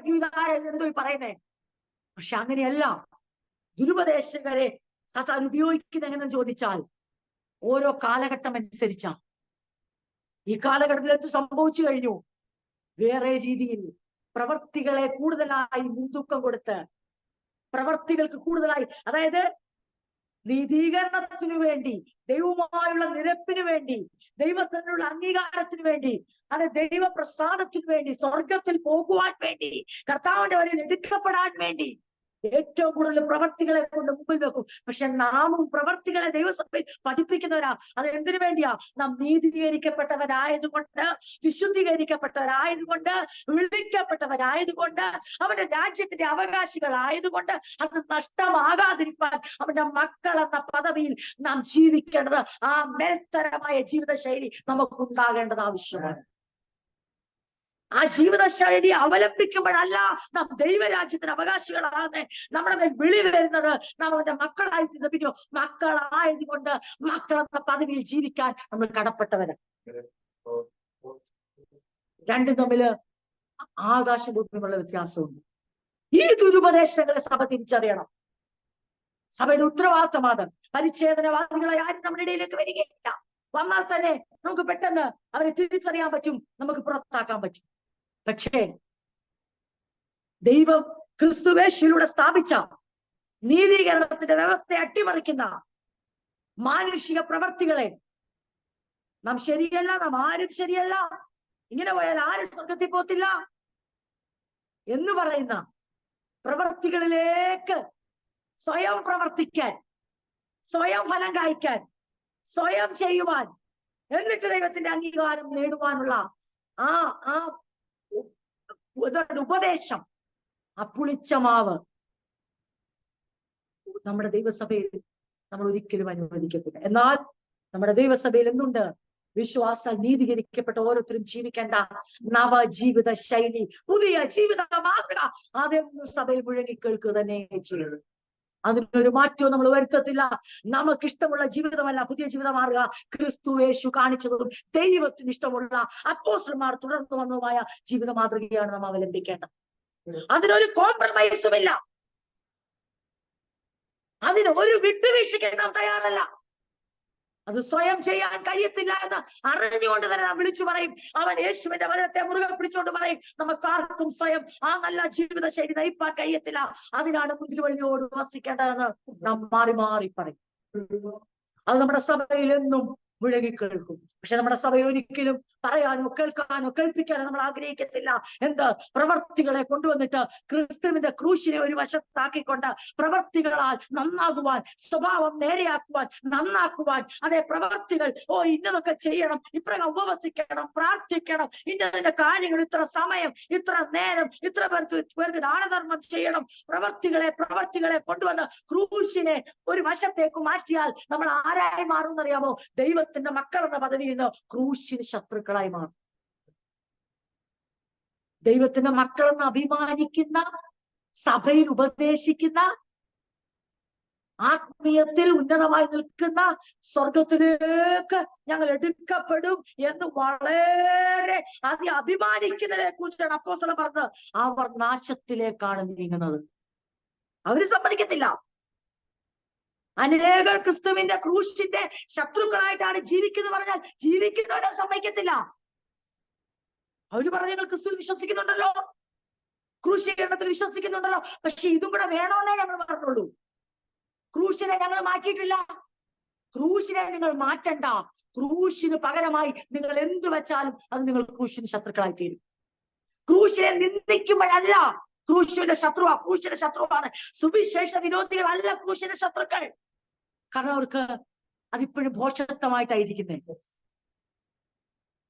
എന്തോ പറയുന്നേ. പക്ഷെ അങ്ങനെയല്ല. ദുരുപദേശകരെ സാത്താൻ ഉപയോഗിക്കുന്ന എങ്ങനെന്ന് ചോദിച്ചാൽ, ഓരോ കാലഘട്ടം അനുസരിച്ച ഈ കാലഘട്ടത്തിൽ എന്ത് സംഭവിച്ചു കഴിഞ്ഞു? വേറെ രീതിയിൽ പ്രവർത്തികളെ കൂടുതലായി മുൻതൂക്കം കൊടുത്ത്, പ്രവർത്തികൾക്ക് കൂടുതലായി, അതായത് നീതീകരണത്തിനു വേണ്ടി, ദൈവവുമായുള്ള നിരപ്പിന് വേണ്ടി, ദൈവത്തിനുള്ള അംഗീകാരത്തിന് വേണ്ടി, അത് ദൈവപ്രസാദത്തിന് വേണ്ടി, സ്വർഗത്തിൽ പോകുവാൻ വേണ്ടി, കർത്താവിന്റെ വരയിൽ എടുക്കപ്പെടാൻ വേണ്ടി ഏറ്റവും കൂടുതൽ പ്രവർത്തികളെ കൊണ്ട് മുമ്പിൽ വെക്കും. പക്ഷെ നാമും പ്രവർത്തികളെ ദൈവസഭയിൽ പഠിപ്പിക്കുന്നവരാ. അത് എന്തിനു വേണ്ടിയാ? നാം നീതീകരിക്കപ്പെട്ടവരായതുകൊണ്ട്, വിശുദ്ധീകരിക്കപ്പെട്ടവരായതുകൊണ്ട്, വിളിക്കപ്പെട്ടവരായതുകൊണ്ട്, അവന്റെ രാജ്യത്തിന്റെ അവകാശികളായതുകൊണ്ട്, അത് നഷ്ടമാകാതിരിക്കാൻ അവന്റെ മക്കൾ എന്ന പദവിയിൽ നാം ജീവിക്കേണ്ടത്, ആ മേൽത്തരമായ ജീവിതശൈലി നമുക്കുണ്ടാകേണ്ടത് ആവശ്യമാണ്. ആ ജീവിതശൈലി അവലംബിക്കുമ്പോഴല്ല നാം ദൈവരാജ്യത്തിന് അവകാശികളാകുന്നത്. നമ്മുടെ മേൽ വിളി വരുന്നത് നാം അവന്റെ മക്കളായി തീർന്ന, പിന്നെ മക്കളായതുകൊണ്ട് മക്കളെന്ന പദവിയിൽ ജീവിക്കാൻ നമ്മൾ കടപ്പെട്ടവരാണ്. രണ്ടും തമ്മില് ആകാശഭൂമിയുള്ള വ്യത്യാസമുണ്ട്. ഈ ദുരുപദേശങ്ങളെ സഭ തിരിച്ചറിയണം. സഭയുടെ ഉത്തരവാദിത്തമാണ്. പരിച്ഛേദനവാദികളായി ആരും നമ്മുടെ ഇടയിലേക്ക് വരികയില്ല. വന്നാൽ തന്നെ നമുക്ക് പെട്ടെന്ന് അവരെ തിരിച്ചറിയാൻ പറ്റും, നമുക്ക് പുറത്താക്കാൻ പറ്റും. പക്ഷേ ദൈവം ക്രിസ്തുവേശുവിലൂടെ സ്ഥാപിച്ച നീതീകരണത്തിന്റെ വ്യവസ്ഥയെ അട്ടിമറിക്കുന്ന മാനുഷിക പ്രവർത്തികളെ നാം ശരിയല്ല, നാം ആരും ശരിയല്ല, ഇങ്ങനെ പോയാൽ ആരും സ്വർഗത്തിൽ പോത്തില്ല എന്ന് പറയുന്ന പ്രവർത്തികളിലേക്ക് സ്വയം പ്രവർത്തിക്കാൻ, സ്വയം ഫലം കായ്ക്കാൻ സ്വയം ചെയ്യുവാൻ, എന്നിട്ട് ദൈവത്തിന്റെ അംഗീകാരം നേടുവാനുള്ള ആ ആ ഉപദേശം, ആ പുളിച്ച മാവ് നമ്മുടെ ദൈവസഭയിൽ നമ്മൾ ഒരിക്കലും അനുവദിക്കത്തില്ല. എന്നാൽ നമ്മുടെ ദൈവസഭയിൽ എന്തുണ്ട്? വിശ്വാസം നീതീകരിക്കപ്പെട്ട ഓരോരുത്തരും ജീവിക്കേണ്ട നവജീവിത ശൈലി, പുതിയ ജീവിത മാതൃക അതെന്ന് സഭയിൽ മുഴങ്ങി കേൾക്കുക തന്നെ ചെയ്യുന്നത്. അതിനൊരു മാറ്റവും നമ്മൾ വരുത്തത്തില്ല. നമുക്കിഷ്ടമുള്ള ജീവിതമല്ല പുതിയ ജീവിത മാർഗ, ക്രിസ്തു യേശു കാണിച്ചതും ദൈവത്തിന് ഇഷ്ടമുള്ള അപ്പോസ്തലന്മാർ തുടർന്നു വന്നതുമായ ജീവിത മാതൃകയാണ് നാം അവലംബിക്കേണ്ടത്. അതിനൊരു കോംപ്രമൈസും ഇല്ല, അതിന് ഒരു വിട്ടുവീഴ്ചയ്ക്ക് നാം തയ്യാറല്ല. അത് സ്വയം ചെയ്യാൻ കഴിയത്തില്ല എന്ന് അറിഞ്ഞുകൊണ്ട് തന്നെ നാം വിളിച്ചു പറയും. അവൻ യേശുവിന്റെ വചനത്തെ മുറുകെ പിടിച്ചുകൊണ്ട് പറയും, നമുക്കാർക്കും സ്വയം ആ നല്ല ജീവിത ശൈലി നയിപ്പാൻ കഴിയത്തില്ല. അതിനാണ് മുന്തിരിവള്ളിയോട് വസിക്കേണ്ടതെന്ന് നാം മാറി മാറി പറയും. അത് നമ്മുടെ സഭയിൽ എന്നും മുഴങ്ങി കേൾക്കും. പക്ഷെ നമ്മുടെ സഭയിൽ ഒരിക്കലും പറയാനോ കേൾക്കാനോ കേൾപ്പിക്കാനോ നമ്മൾ ആഗ്രഹിക്കത്തില്ല. എന്ത്? പ്രവർത്തികളെ കൊണ്ടുവന്നിട്ട് ക്രിസ്തുവിന്റെ ക്രൂശിനെ ഒരു വശത്താക്കിക്കൊണ്ട് പ്രവർത്തികളാൽ നന്നാകുവാൻ, സ്വഭാവം നേരെയാക്കുവാൻ, നന്നാക്കുവാൻ, അതേ പ്രവർത്തികൾ, ഇന്നതൊക്കെ ചെയ്യണം, ഇപ്രകാരം ഉപവസിക്കണം, പ്രാർത്ഥിക്കണം, ഇന്നതിന്റെ കാര്യങ്ങൾ, ഇത്ര സമയം, ഇത്ര നേരം, ഇത്ര പേർക്ക് ദാനധർമ്മം ചെയ്യണം. പ്രവർത്തികളെ കൊണ്ടുവന്ന് ക്രൂശിനെ ഒരു വശത്തേക്ക് മാറ്റിയാൽ നമ്മൾ ആരായി മാറുമെന്നറിയാമോ? ദൈവത്തിന്റെ മക്കൾ എന്ന പദവിയിൽ നിന്ന് ക്രൂശിന് ശത്രുക്കളായി മാറും. ദൈവത്തിന്റെ മക്കളെന്ന് അഭിമാനിക്കുന്ന, സഭയിൽ ഉപദേശിക്കുന്ന, ആത്മീയത്തിൽ ഉന്നതമായി നിൽക്കുന്ന, സ്വർഗത്തിലേക്ക് ഞങ്ങൾ എടുക്കപ്പെടും എന്ന് വളരെ അഭിമാനിക്കുന്നതിനെ കുറിച്ചാണ് അപ്പോസ്തലൻ പറഞ്ഞത്. അവർ നാശത്തിലേക്കാണ് നീങ്ങുന്നത്. അവര് സമ്മതിക്കത്തില്ല. അനേകർ ക്രിസ്തുവിന്റെ ക്രൂശിന്റെ ശത്രുക്കളായിട്ടാണ് ജീവിക്കുന്നത് പറഞ്ഞാൽ ജീവിക്കുന്നവരെ സമ്മതിക്കത്തില്ല. അവര് പറഞ്ഞ ഞങ്ങൾ ക്രിസ്തു വിശ്വസിക്കുന്നുണ്ടല്ലോ, ക്രൂശീകരണത്തിൽ വിശ്വസിക്കുന്നുണ്ടല്ലോ, പക്ഷെ ഇതും കൂടെ വേണമെന്നേ ഞങ്ങൾ പറഞ്ഞുള്ളൂ. ക്രൂശിനെ ഞങ്ങൾ മാറ്റിയിട്ടില്ല. ക്രൂശിനെ നിങ്ങൾ മാറ്റണ്ട. ക്രൂശിന് പകരമായി നിങ്ങൾ എന്തു വെച്ചാലും അത് നിങ്ങൾ ക്രൂശിന് ശത്രുക്കളായി തീരും. ക്രൂശിനെ നിന്ദിക്കുമ്പോഴല്ല ക്രൂശിന്റെ ശത്രുവാണ്. സുവിശേഷ വിരോധികളല്ല ക്രൂശിന്റെ ശത്രുക്കൾ. കാരണം അവർക്ക് അതിപ്പോഴും ഭോഷത്വമായിട്ടായിരിക്കുന്നത്.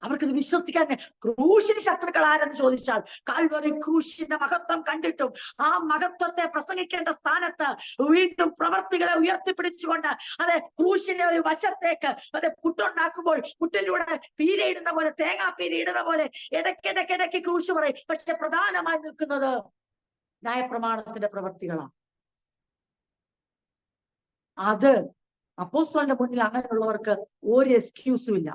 അവർക്കത് വിശ്വസിക്കാൻ. ക്രൂശിന് ശത്രുക്കൾ ആരെന്ന് ചോദിച്ചാൽ, കാൽവറി ക്രൂശിന്റെ മഹത്വം കണ്ടിട്ടും ആ മഹത്വത്തെ പ്രസംഗിക്കേണ്ട സ്ഥാനത്ത് വീണ്ടും പ്രവർത്തികളെ ഉയർത്തിപ്പിടിച്ചുകൊണ്ട് അതെ ക്രൂശിന്റെ ഒരു വശത്തേക്ക് അതെ പുട്ടുണ്ടാക്കുമ്പോൾ പുട്ടിലൂടെ പീരയിടുന്ന പോലെ, തേങ്ങാ പീരയിടുന്ന പോലെ ഇടയ്ക്കിടയ്ക്കിടയ്ക്ക് ക്രൂശ് പറയും. പക്ഷെ പ്രധാനമായി നിൽക്കുന്നത് ന്യായപ്രമാണത്തിന്റെ പ്രവർത്തികളാണ്. അത് അപ്പോസ്തലന്റെ മുന്നിൽ അങ്ങനെയുള്ളവർക്ക് ഒരു എക്സ്ക്യൂസും ഇല്ല.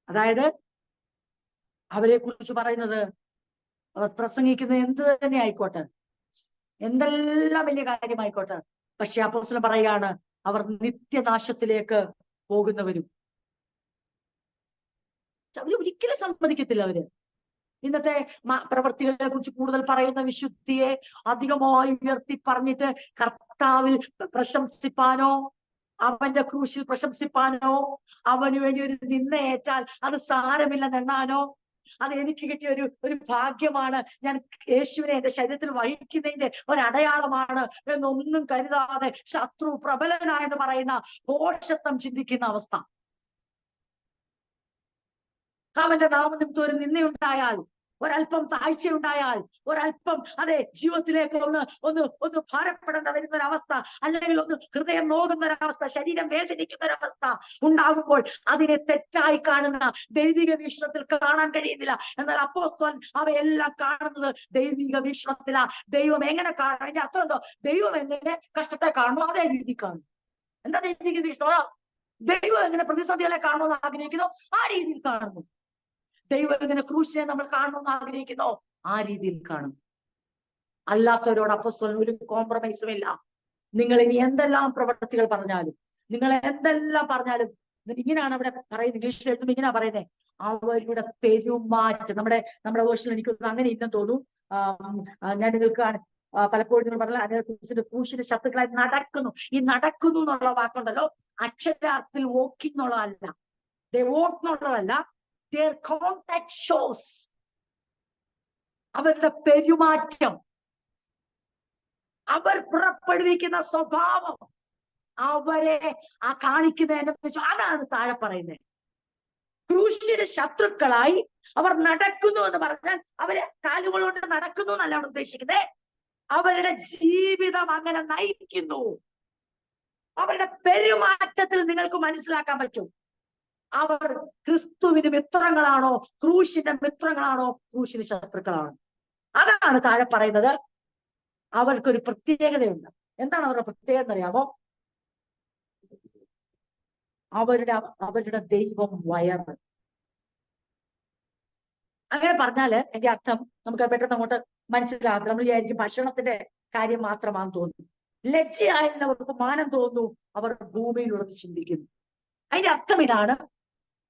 അതായത് അവരെ കുറിച്ച് പറയുന്നത്, അവർ പ്രസംഗിക്കുന്നത് എന്ത് തന്നെ ആയിക്കോട്ടെ, എന്തെല്ലാം വലിയ കാര്യമായിക്കോട്ടെ, പക്ഷെ അപ്പോസ്തലൻ പറയുകയാണ് അവർ നിത്യനാശത്തിലേക്ക് പോകുന്നവരും. അവര് ഒരിക്കലും സമ്മതിക്കത്തില്ല. അവര് ഇന്നത്തെ പ്രവർത്തികളെ കുറിച്ച് കൂടുതൽ പറയുന്ന വിശുദ്ധിയെ അധികമായി ഉയർത്തി പറഞ്ഞിട്ട് കർത്താവിൽ പ്രശംസിപ്പാനോ അവന്റെ ക്രൂശിൽ പ്രശംസിപ്പാനോ അവന് വേണ്ടി ഒരു നിന്നയേറ്റാൽ അത് സാരമില്ലെന്നെണ്ണാനോ അത് എനിക്ക് കിട്ടിയ ഒരു ഭാഗ്യമാണ്, ഞാൻ യേശുവിനെ എന്റെ ശരീരത്തിൽ വഹിക്കുന്നതിന്റെ ഒരടയാളമാണ് എന്നൊന്നും കരുതാതെ ശത്രു പ്രബലനായെന്ന് പറയുന്ന ഭോഷത്വം ചിന്തിക്കുന്ന അവസ്ഥ. അവന്റെ നാമനിമിത്തം ഒരു നിന്നയുണ്ടായാൽ, ഒരല്പം താഴ്ചയുണ്ടായാൽ, ഒരല്പം അതെ ജീവിതത്തിലേക്ക് ഒന്ന് ഭാരപ്പെടേണ്ട വരുന്ന ഒരവസ്ഥ, അല്ലെങ്കിൽ ഒന്ന് ഹൃദയം നോകുന്ന ഒരവസ്ഥ, ശരീരം വേദനിക്കുന്ന ഒരവസ്ഥ ഉണ്ടാകുമ്പോൾ അതിനെ തെറ്റായി കാണുന്ന ദൈവിക വീക്ഷണത്തിൽ കാണാൻ കഴിയുന്നില്ല. എന്നാൽ അപ്പോസ്തലൻ അവയെല്ലാം കാണുന്നത് ദൈവിക വീക്ഷണത്തിലാ. ദൈവം എങ്ങനെ കാണും? അതിന്റെ അർത്ഥം എന്തോ? ദൈവം എങ്ങനെ കഷ്ടത്തെ കാണുമോ അതേ രീതി കാണും. എന്താ ദൈവിക വീക്ഷണം? ദൈവം എങ്ങനെ പ്രതിസന്ധികളെ കാണുമെന്ന് ആഗ്രഹിക്കുന്നു ആ രീതിയിൽ കാണുന്നു. ദൈവം എങ്ങനെ ക്രൂശിനെ നമ്മൾ കാണണമെന്ന് ആഗ്രഹിക്കുന്നോ ആ രീതിയിൽ കാണും. അല്ലാത്തവരോട് അപ്പോസ്തലൻ ഒരു കോംപ്രമൈസും ഇല്ല. നിങ്ങൾ ഇനി എന്തെല്ലാം പ്രവർത്തികൾ പറഞ്ഞാലും, നിങ്ങൾ എന്തെല്ലാം പറഞ്ഞാലും, ഇങ്ങനെയാണ് അവിടെ പറയുന്നത്. ഇംഗ്ലീഷിൽ എഴുതുമ്പോൾ ഇങ്ങനെ പറയുന്നത്, അവരുടെ പെരുമാറ്റം. നമ്മുടെ വേർഷനിൽ എനിക്ക് അങ്ങനെ ഇല്ലെന്ന് തോന്നുന്നു. ഞാൻ നിങ്ങൾക്ക് പലപ്പോഴും നിങ്ങൾ പറഞ്ഞ ക്രൂശിന്റെ ശത്രുക്കളായി നടക്കുന്നു. ഈ നടക്കുന്നു എന്നുള്ള വാക്കുണ്ടല്ലോ, അക്ഷരാർത്ഥത്തിൽ വോക്കിംഗ് എന്നുള്ളതല്ല, വോക്ക് എന്നുള്ളതല്ല. Their contact shows, അവരുടെ പെരുമാറ്റം, അവർ പുറപ്പെടുവിക്കുന്ന സ്വഭാവം, അവരെ ആ കാണിക്കുന്നതിനെ വെച്ചു അതാണ് താഴെ പറയുന്നത്. ക്രൂശിന് ശത്രുക്കളായി അവർ നടക്കുന്നു എന്ന് പറഞ്ഞാൽ അവര് കാലുകൾ കൊണ്ട് നടക്കുന്നു എന്നല്ല ഉദ്ദേശിക്കുന്നത്. അവരുടെ ജീവിതം അങ്ങനെ നയിക്കുന്നു. അവരുടെ പെരുമാറ്റത്തിൽ നിങ്ങൾക്ക് മനസ്സിലാക്കാൻ പറ്റും അവർ ക്രിസ്തുവിന് മിത്രങ്ങളാണോ, ക്രൂശിന്റെ മിത്രങ്ങളാണോ, ക്രൂശിന് ശത്രുക്കളാണോ. അതാണ് താഴെ പറയുന്നത്. അവർക്കൊരു പ്രത്യേകതയുണ്ട്. എന്താണ് അവരുടെ പ്രത്യേകത അറിയാമോ? അവരുടെ ദൈവം വയറ്. അങ്ങനെ പറഞ്ഞാല് എന്റെ അർത്ഥം നമുക്ക് പെട്ടെന്ന് അങ്ങോട്ട് മനസ്സിലാകും. നമ്മൾ വിചാരിക്കും ഭക്ഷണത്തിന്റെ കാര്യം മാത്രമാണെന്ന് തോന്നുന്നു. ലജ്ജയായവർക്ക് മാനം തോന്നുന്നു, അവർ ഭൂമിയിലുള്ളത് ചിന്തിക്കുന്നു. അതിന്റെ അർത്ഥം ഇതാണ്,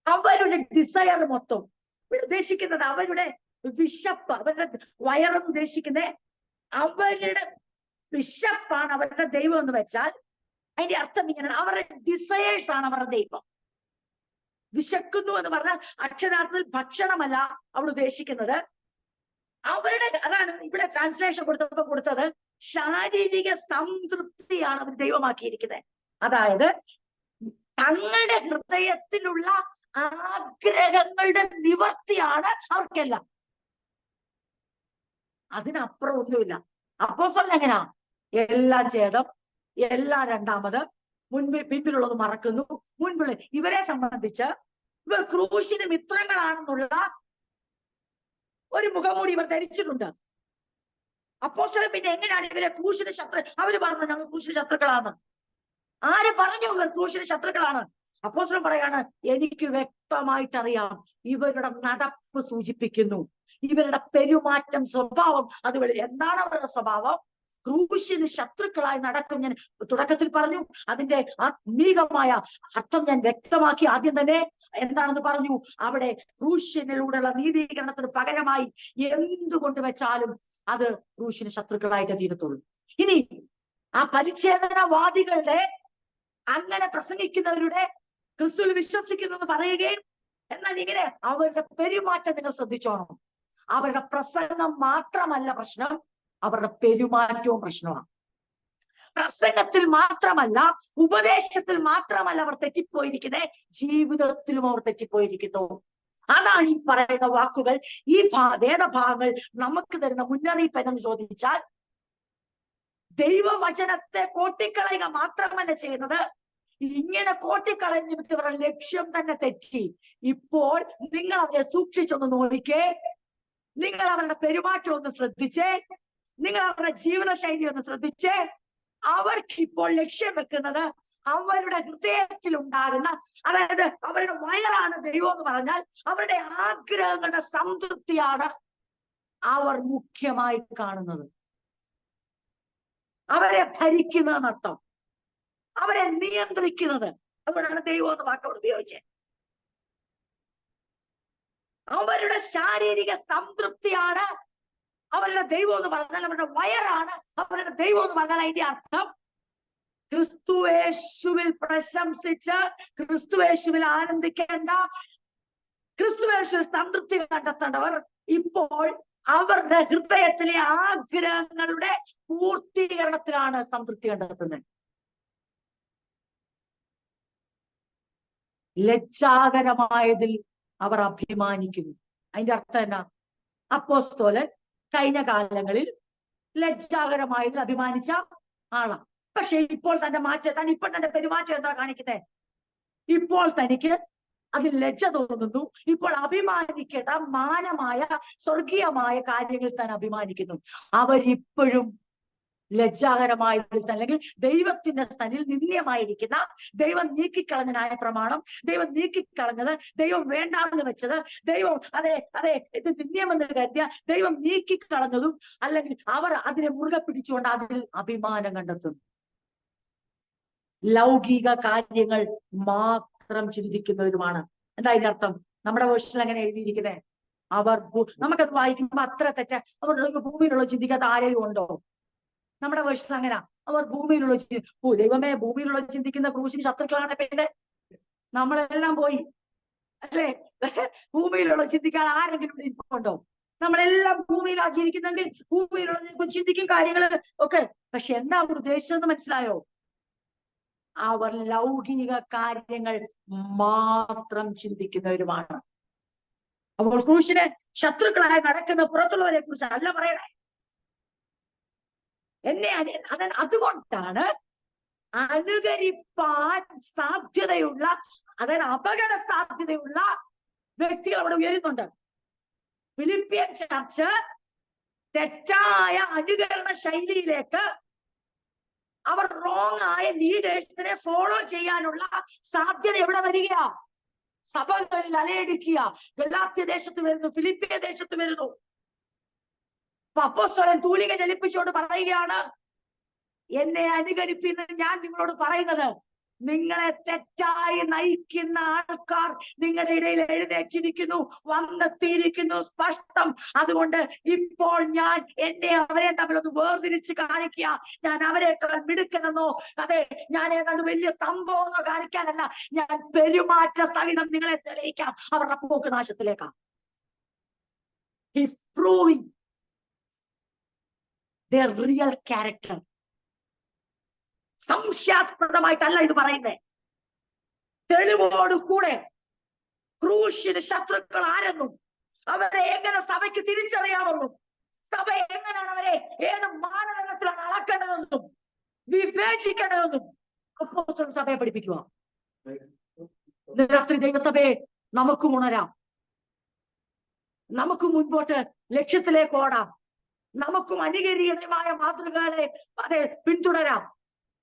അവരുടെ ഡിസയർ മൊത്തം ഇവിടെ ഉദ്ദേശിക്കുന്നത്, അവരുടെ വിശപ്പ്, അവരുടെ വയറെന്ന് ഉദ്ദേശിക്കുന്നത് അവരുടെ വിശപ്പാണ് അവരുടെ ദൈവം എന്ന് വെച്ചാൽ അതിന്റെ അർത്ഥം ഇങ്ങനെ, അവരുടെ ഡിസയേഴ്സ് ആണ് അവരുടെ ദൈവം. വിശക്കുന്നു എന്ന് പറഞ്ഞാൽ അക്ഷരാർത്ഥത്തിൽ ഭക്ഷണമല്ല അവിടെ ഉദ്ദേശിക്കുന്നത്. അവരുടെ, അതാണ് ഇവിടെ ട്രാൻസ്ലേഷൻ കൊടുത്തത് ശാരീരിക സംതൃപ്തിയാണ് അവർ ദൈവമാക്കിയിരിക്കുന്നത്. അതായത് തങ്ങളുടെ ഹൃദയത്തിലുള്ള ആഗ്രഹങ്ങളുടെ നിവർത്തിയാണ് അവർക്കെല്ലാം. അതിനപ്പുറം ഒന്നുമില്ല. അപ്പോസ്തലൻ എങ്ങനാ? എല്ലാം ഛേദം, എല്ലാം രണ്ടാമത്, പിൻപിലുള്ളത് മറക്കുന്നു, മുൻപിൽ. ഇവരെ സംബന്ധിച്ച് ഇവർ ക്രൂശിന് മിത്രങ്ങളാണെന്നുള്ള ഒരു മുഖംമൂടി ഇവർ ധരിച്ചിട്ടുണ്ട്. അപ്പോസ്തലൻ പിന്നെ എങ്ങനെയാണ് ഇവരെ ക്രൂശിന് ശത്രു? അവര് പറഞ്ഞു ഞങ്ങൾ ക്രൂശിന് ശത്രുക്കളാണ്. ആര് പറഞ്ഞു ഇവർ ക്രൂശിന് ശത്രുക്കളാണ്? അപ്പോസ്തലൻ പറയാണ്, എനിക്ക് വ്യക്തമായിട്ടറിയാം. ഇവരുടെ നടപ്പ് സൂചിപ്പിക്കുന്നു, ഇവരുടെ പെരുമാറ്റം, സ്വഭാവം. അതുപോലെ എന്താണ് അവരുടെ സ്വഭാവം? ക്രൂശിന് ശത്രുക്കളായി നടക്കും. ഞാൻ തുടക്കത്തിൽ പറഞ്ഞു, അതിന്റെ ആത്മീകമായ അർത്ഥം ഞാൻ വ്യക്തമാക്കി. ആദ്യം തന്നെ എന്താണെന്ന് പറഞ്ഞു, അവിടെ ക്രൂശിനിലൂടെയുള്ള നീതീകരണത്തിന് പകരമായി എന്തുകൊണ്ട് വെച്ചാലും അത് ക്രൂശിന് ശത്രുക്കളായിട്ട് തീരത്തുള്ളൂ. ഇനി ആ പരിച്ഛേദനവാദികളുടെ, അങ്ങനെ പ്രസംഗിക്കുന്നവരുടെ, ക്രിസ്തുവിൽ വിശ്വസിക്കുന്നു പറയുകയും, എന്നാൽ ഇങ്ങനെ അവരുടെ പെരുമാറ്റം നിങ്ങൾ ശ്രദ്ധിച്ചോണം. അവരുടെ പ്രസംഗം മാത്രമല്ല പ്രശ്നം, അവരുടെ പെരുമാറ്റവും പ്രശ്നമാണ്. പ്രസംഗത്തിൽ മാത്രമല്ല, ഉപദേശത്തിൽ മാത്രമല്ല അവർ തെറ്റിപ്പോയിരിക്കുന്നത്, ജീവിതത്തിലും അവർ തെറ്റിപ്പോയിരിക്കുന്നു. അതാണ് ഈ പറയുന്ന വാക്കുകൾ, ഈ വേദഭാഗങ്ങൾ നമുക്ക് തരുന്ന മുന്നറിയിപ്പ് എന്ന് ചോദിച്ചാൽ, ദൈവവചനത്തെ കോട്ടിക്കളയുക മാത്രമല്ല ചെയ്യുന്നത്, ഇങ്ങനെ കോട്ടിക്കളഞ്ഞിട്ട് ഇവരുടെ ലക്ഷ്യം തന്നെ തെറ്റി. ഇപ്പോൾ നിങ്ങൾ അവരെ സൂക്ഷിച്ചൊന്ന് നോക്കിക്കേ, നിങ്ങൾ അവരുടെ പെരുമാറ്റം ഒന്ന് ശ്രദ്ധിച്ചേ, നിങ്ങൾ അവരുടെ ജീവിതശൈലി ഒന്ന് ശ്രദ്ധിച്ചേ. അവർക്കിപ്പോൾ ലക്ഷ്യം വെക്കുന്നത് അവരുടെ ഹൃദയത്തിൽ ഉണ്ടാകുന്ന, അതായത് അവരുടെ വയറാണ് ദൈവം എന്ന് പറഞ്ഞാൽ അവരുടെ ആഗ്രഹങ്ങളുടെ സംതൃപ്തിയാണ് അവർ മുഖ്യമായി കാണുന്നത്. അവരെ ഭരിക്കുന്നതെന്നർത്ഥം, അവരെ നിയന്ത്രിക്കുന്നത്. അതുകൊണ്ടാണ് ദൈവം എന്ന് വാക്കോട് ഉപയോഗിച്ചത്. അവരുടെ ശാരീരിക സംതൃപ്തിയാണ് അവരുടെ ദൈവം എന്ന് പറഞ്ഞാൽ, അവരുടെ വയറാണ് അവരുടെ ദൈവം എന്ന് പറഞ്ഞാൽ അതിന്റെ അർത്ഥം ക്രിസ്തുവേശുവിൽ പ്രശംസിച്ച്, ക്രിസ്തുവേശുവിൽ ആനന്ദിക്കേണ്ട, ക്രിസ്തുവേശുവിൽ സംതൃപ്തി കണ്ടെത്തേണ്ടവർ ഇപ്പോൾ അവരുടെ ഹൃദയത്തിലെ ആഗ്രഹങ്ങളുടെ പൂർത്തീകരണത്തിലാണ് സംതൃപ്തി കണ്ടെത്തുന്നത്. ലജ്ജാകരമായതിൽ അവർ അഭിമാനിക്കുന്നു. അതിന്റെ അർത്ഥം എന്നാ? അപ്പോസ്തലൻ കഴിഞ്ഞ കാലങ്ങളിൽ ലജ്ജാകരമായതിൽ അഭിമാനിച്ച ആളാണ്. പക്ഷെ ഇപ്പോൾ തന്റെ പെരുമാറ്റം എന്താ കാണിക്കുന്നത്? ഇപ്പോൾ തനിക്ക് അതിൽ ലജ്ജ തോന്നുന്നു. ഇപ്പോൾ അഭിമാനിക്കേണ്ട മാനമായ സ്വർഗീയമായ കാര്യങ്ങൾ താൻ അഭിമാനിക്കുന്നു. അവരിപ്പോഴും ലജ്ജാകരമായതിൽ തന്നെ, അല്ലെങ്കിൽ ദൈവത്തിന്റെ സ്ഥനിൽ നിന്ദ്യമായിരിക്കുന്ന, ദൈവം നീക്കിക്കളഞ്ഞ ന്യായപ്രമാണം, ദൈവം നീക്കിക്കളഞ്ഞത്, ദൈവം വേണ്ടാന്ന് വെച്ചത്, ദൈവം ഇത് നിന്ദ്യമെന്ന് കരുതിയ ദൈവം നീക്കിക്കളഞ്ഞതും, അല്ലെങ്കിൽ അവർ അതിനെ മുറുകെ പിടിച്ചുകൊണ്ട് അതിൽ അഭിമാനം കണ്ടെത്തുന്നു. ലൗകിക കാര്യങ്ങൾ മാത്രം ചിന്തിക്കുന്നവരുമാണ്. എന്താ അതിന്റെ അർത്ഥം? നമ്മുടെ വേർഷനിൽ അങ്ങനെ എഴുതിയിരിക്കുന്നത്, അവർ, നമുക്കത് വായിക്കുമ്പോ അത്ര തെറ്റ, അവർ ഭൂമിയിലുള്ള ചിന്തിക്കാത്ത ആരെയും ഉണ്ടോ? നമ്മുടെ വേർഷൻ അങ്ങനെ, അവർ ഭൂമിയിലുള്ള ദൈവമേ, ഭൂമിയിലുള്ള ചിന്തിക്കുന്ന ക്രൂശിന് ശത്രുക്കളാണ്. പിന്നെ നമ്മളെല്ലാം പോയി അല്ലേ? ഭൂമിയിലുള്ള ചിന്തിക്കാൻ ആരെങ്കിലും ഇരിപ്പുണ്ടോ? നമ്മളെല്ലാം ഭൂമിയിലാണ് ജീവിക്കുന്നെങ്കിൽ ഭൂമിയിലുള്ള ചിന്തിക്കും കാര്യങ്ങൾ ഒക്കെ. പക്ഷെ എന്താ അവർ ഉദ്ദേശിച്ചതെന്ന് മനസ്സിലായോ? അവർ ലൗകിക കാര്യങ്ങൾ മാത്രം ചിന്തിക്കുന്നവരുമാണ്. അപ്പോൾ ക്രൂശിന് ശത്രുക്കളായി നടക്കുന്ന പുറത്തുള്ളവരെ കുറിച്ച് അല്ല പറയണേ. അതുകൊണ്ടാണ് അനുകരിപ്പാൻ സാധ്യതയുള്ള, അതായത് അപകട സാധ്യതയുള്ള വ്യക്തികൾ അവിടെ ഉയരുന്നുണ്ട്. ഫിലിപ്പിയൻ ചർച്ച് തെറ്റായ അനുകരണ ശൈലിയിലേക്ക്, അവർ റോങ് ആയ ലീഡേഴ്സിനെ ഫോളോ ചെയ്യാനുള്ള സാധ്യത എവിടെ വരിക? സഭകളിൽ അലയടിക്കുക. ഗലാത്യ ദേശത്ത് വരുന്നു, ഫിലിപ്പിയ ദേശത്ത് വരുന്നു. അപ്പോസ്തലൻ തൂലിക ചലിപ്പിച്ചുകൊണ്ട് പറയുകയാണ്, എന്നെ അനുകരിപ്പിന്ന് ഞാൻ നിങ്ങളോട് പറയുന്നത്, നിങ്ങളെ തെറ്റായി നയിക്കുന്ന ആൾക്കാർ നിങ്ങളുടെ ഇടയിൽ എഴുന്നേറ്റിരിക്കുന്നു, വന്നെത്തിയിരിക്കുന്നു, സ്പഷ്ടം. അതുകൊണ്ട് ഇപ്പോൾ ഞാൻ എന്നെ അവരെ തമ്മിലൊന്ന് വേർതിരിച്ച് കാണിക്കുക. ഞാൻ അവരെക്കാൾ മിടുക്കനെന്നോ, അതെ ഞാൻ ഏതാണ്ട് വലിയ സംഭവമെന്നോ കാണിക്കാനല്ല, ഞാൻ പെരുമാറ്റ സഹിതം നിങ്ങളെ തെളിയിക്കാം അവരുടെ പോക്ക് നാശത്തിലേക്കാണ്. He's proving their real character. സംശയാസ്പദമായിട്ടല്ല ഇത് പറയുന്നത്. തെളിവോടുകൂടെ ക്രൂശിന് ശത്രുക്കൾ ആരെന്നും, അവരെ എങ്ങനെ സഭയ്ക്ക് തിരിച്ചറിയാമെന്നും, സഭ എങ്ങനെയാണ് അവരെ ഏത് മാനദണ്ഡത്തിലാണ് അളക്കേണ്ടതെന്നും വിവേചിക്കേണ്ടതെന്നും അപ്പോസ്തലൻ സഭയെ പഠിപ്പിക്കുക. രാത്രി ദൈവസഭയെ നമുക്കും ഉണരാം, നമുക്ക് മുൻപോട്ട് ലക്ഷ്യത്തിലേക്ക് ഓടാം, നമുക്കും അനുകരണീയമായ മാതൃകകളെ അതെ പിന്തുടരാം.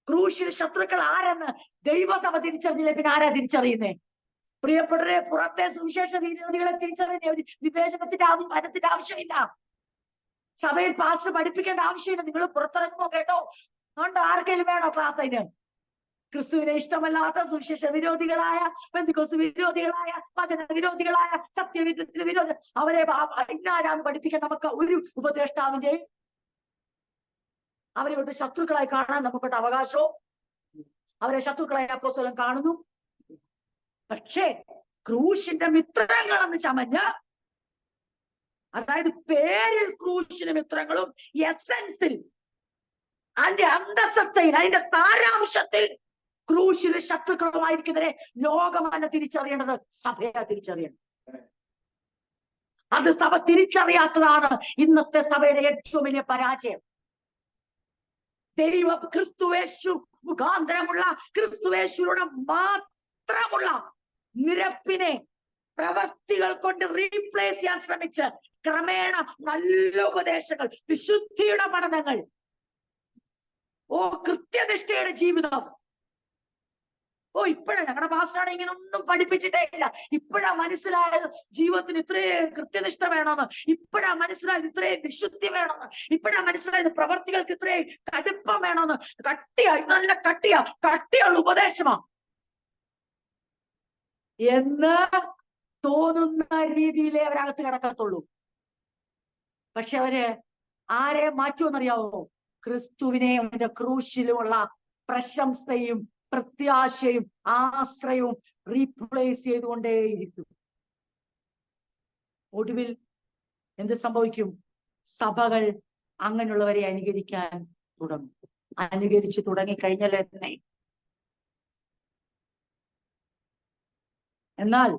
ക്രൂശിന് ശത്രുക്കൾ ആരെന്ന് ദൈവസഭ തിരിച്ചറിഞ്ഞില്ലേ, പിന്നെ ആരാ തിരിച്ചറിയുന്നേ? പ്രിയപ്പെട്ടവരെ, പുറത്തെ സുവിശേഷ വിരോധികളെ തിരിച്ചറിയുന്ന ഒരു വിവേചനത്തിന്റെ വനത്തിന്റെ ആവശ്യമില്ല. സഭയിൽ പാസ്റ്റർ പഠിപ്പിക്കേണ്ട ആവശ്യമില്ല. നിങ്ങൾ പുറത്തിറങ്ങുമ്പോ കേട്ടോ, അതുകൊണ്ട് ആർക്കെങ്കിലും വേണോ ക്ലാസ്? അതിന് ക്രിസ്തുവിനെ ഇഷ്ടമല്ലാത്ത സുവിശേഷ വിരോധികളായ, പെന്തിക്കോസ്ത് വിരോധികളായ, വചന വിരോധികളായ, സത്യവിരുദ്ധ വിരോധി, അവരെ ഇന്നാരാന്ന് പഠിപ്പിക്കാൻ നമുക്ക് ഒരു ഉപദേഷ്ടാവിന്റെയും അവരെ ഒരു ശത്രുക്കളായി കാണാൻ നമുക്കൊട്ട് അവകാശവും, അവരെ ശത്രുക്കളായി അപ്പോസ്തലൻ കാണുന്നു. പക്ഷേ ക്രൂശിന്റെ മിത്രങ്ങളെന്ന് ചമഞ്ഞ്, അതായത് പേരിൽ ക്രൂശിന് മിത്രങ്ങളും എസൻസിൽ, അതിന്റെ അന്തസത്തയിൽ, അതിന്റെ സാരാംശത്തിൽ ക്രൂശിന് ശത്രുക്കളുമായിരിക്കുന്നവരെ ലോകമല്ല തിരിച്ചറിയേണ്ടത്, സഭയെ തിരിച്ചറിയണം. അത് സഭ തിരിച്ചറിയാത്തതാണ് ഇന്നത്തെ സഭയുടെ ഏറ്റവും വലിയ പരാജയം. ദൈവ ക്രിസ്തുവേശു മുഖാന്തരമുള്ള, ക്രിസ്തുവേശുവിടെ മാത്രമുള്ള നിരപ്പിനെ പ്രവർത്തികൾ കൊണ്ട് റീപ്ലേസ് ചെയ്യാൻ ശ്രമിച്ച് ക്രമേണ നല്ല ഉപദേശങ്ങൾ, വിശുദ്ധിയുടെ പഠനങ്ങൾ, കൃത്യനിഷ്ഠയുടെ ജീവിതം, ഇപ്പോഴാ ഞങ്ങളുടെ പാസ്റ്ററാണ് ഇങ്ങനെ ഒന്നും പഠിപ്പിച്ചിട്ടേ ഇല്ല, ഇപ്പോഴാ മനസ്സിലായത് ജീവിതത്തിന് ഇത്രയും കൃത്യനിഷ്ഠ വേണമെന്ന്, ഇപ്പോഴാ മനസ്സിലായത് ഇത്രയും വിശുദ്ധി വേണമെന്ന്, ഇപ്പോഴാ മനസ്സിലായത് പ്രവർത്തികൾക്ക് ഇത്രയും കടുപ്പം വേണമെന്ന്. നല്ല കട്ടിയുള്ള ഉപദേശമാ എന്ന് തോന്നുന്ന രീതിയിലേ അവരകത്ത് കിടക്കത്തുള്ളൂ. പക്ഷെ അവര് ആരെ മാറ്റുമെന്നറിയാവോ? ക്രിസ്തുവിനെ അവന്റെ ക്രൂശിലുമുള്ള പ്രശംസയും പ്രത്യാശയും ആശ്രയവും റീപ്ലേസ് ചെയ്തുകൊണ്ടേയിരിക്കും. ഒടുവിൽ എന്ത് സംഭവിക്കും? സഭകൾ അങ്ങനെയുള്ളവരെ അനുകരിക്കാൻ തുടങ്ങും. അനുകരിച്ചു തുടങ്ങിക്കഴിഞ്ഞാൽ തന്നെ. എന്നാൽ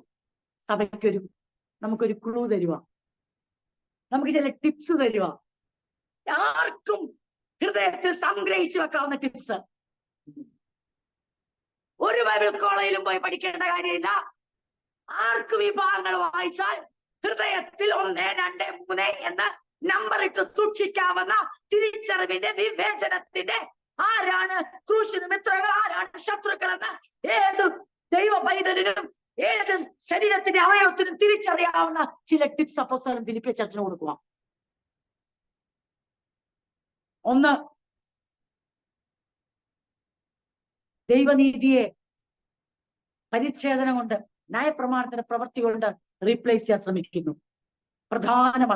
നമുക്കൊരു ക്ലൂ തരുക, നമുക്ക് ചില ടിപ്സ് തരുക, ആർക്കും ഹൃദയത്തിൽ സംഗ്രഹിച്ചു വെക്കാവുന്ന ടിപ്സ്. ഒരു ബൈബിൾ കോളേജിലും പോയി പഠിക്കേണ്ട കാര്യമില്ല. ആർക്കും ഈ ഭാഗങ്ങൾ വായിച്ചാൽ ഹൃദയത്തിൽ 1, 2, 3 എന്ന് നമ്പർ ഇട്ട് സൂക്ഷിക്കാവുന്ന തിരിച്ചറിവിന്റെ, വിവേചനത്തിന്റെ, ആരാണ് ക്രൂശിന് മിത്രങ്ങൾ, ആരാണ് ശത്രുക്കൾ എന്ന് ഏത് ദൈവ പൈതലിനും ഏത് ശരീരത്തിന്റെ അവയവത്തിനും തിരിച്ചറിയാവുന്ന ചില ടിപ്സ് അപ്പോസ്തലൻ ഫിലിപ്പിയ ചർച്ചിന് കൊടുക്കുക. 1, ദൈവനീതിയെ പരിച്ഛേദന കൊണ്ട്, ന്യായപ്രമാണത്തിന്റെ പ്രവൃത്തി കൊണ്ട് റീപ്ലേസ് ചെയ്യാൻ ശ്രമിക്കുന്നു. പ്രധാനം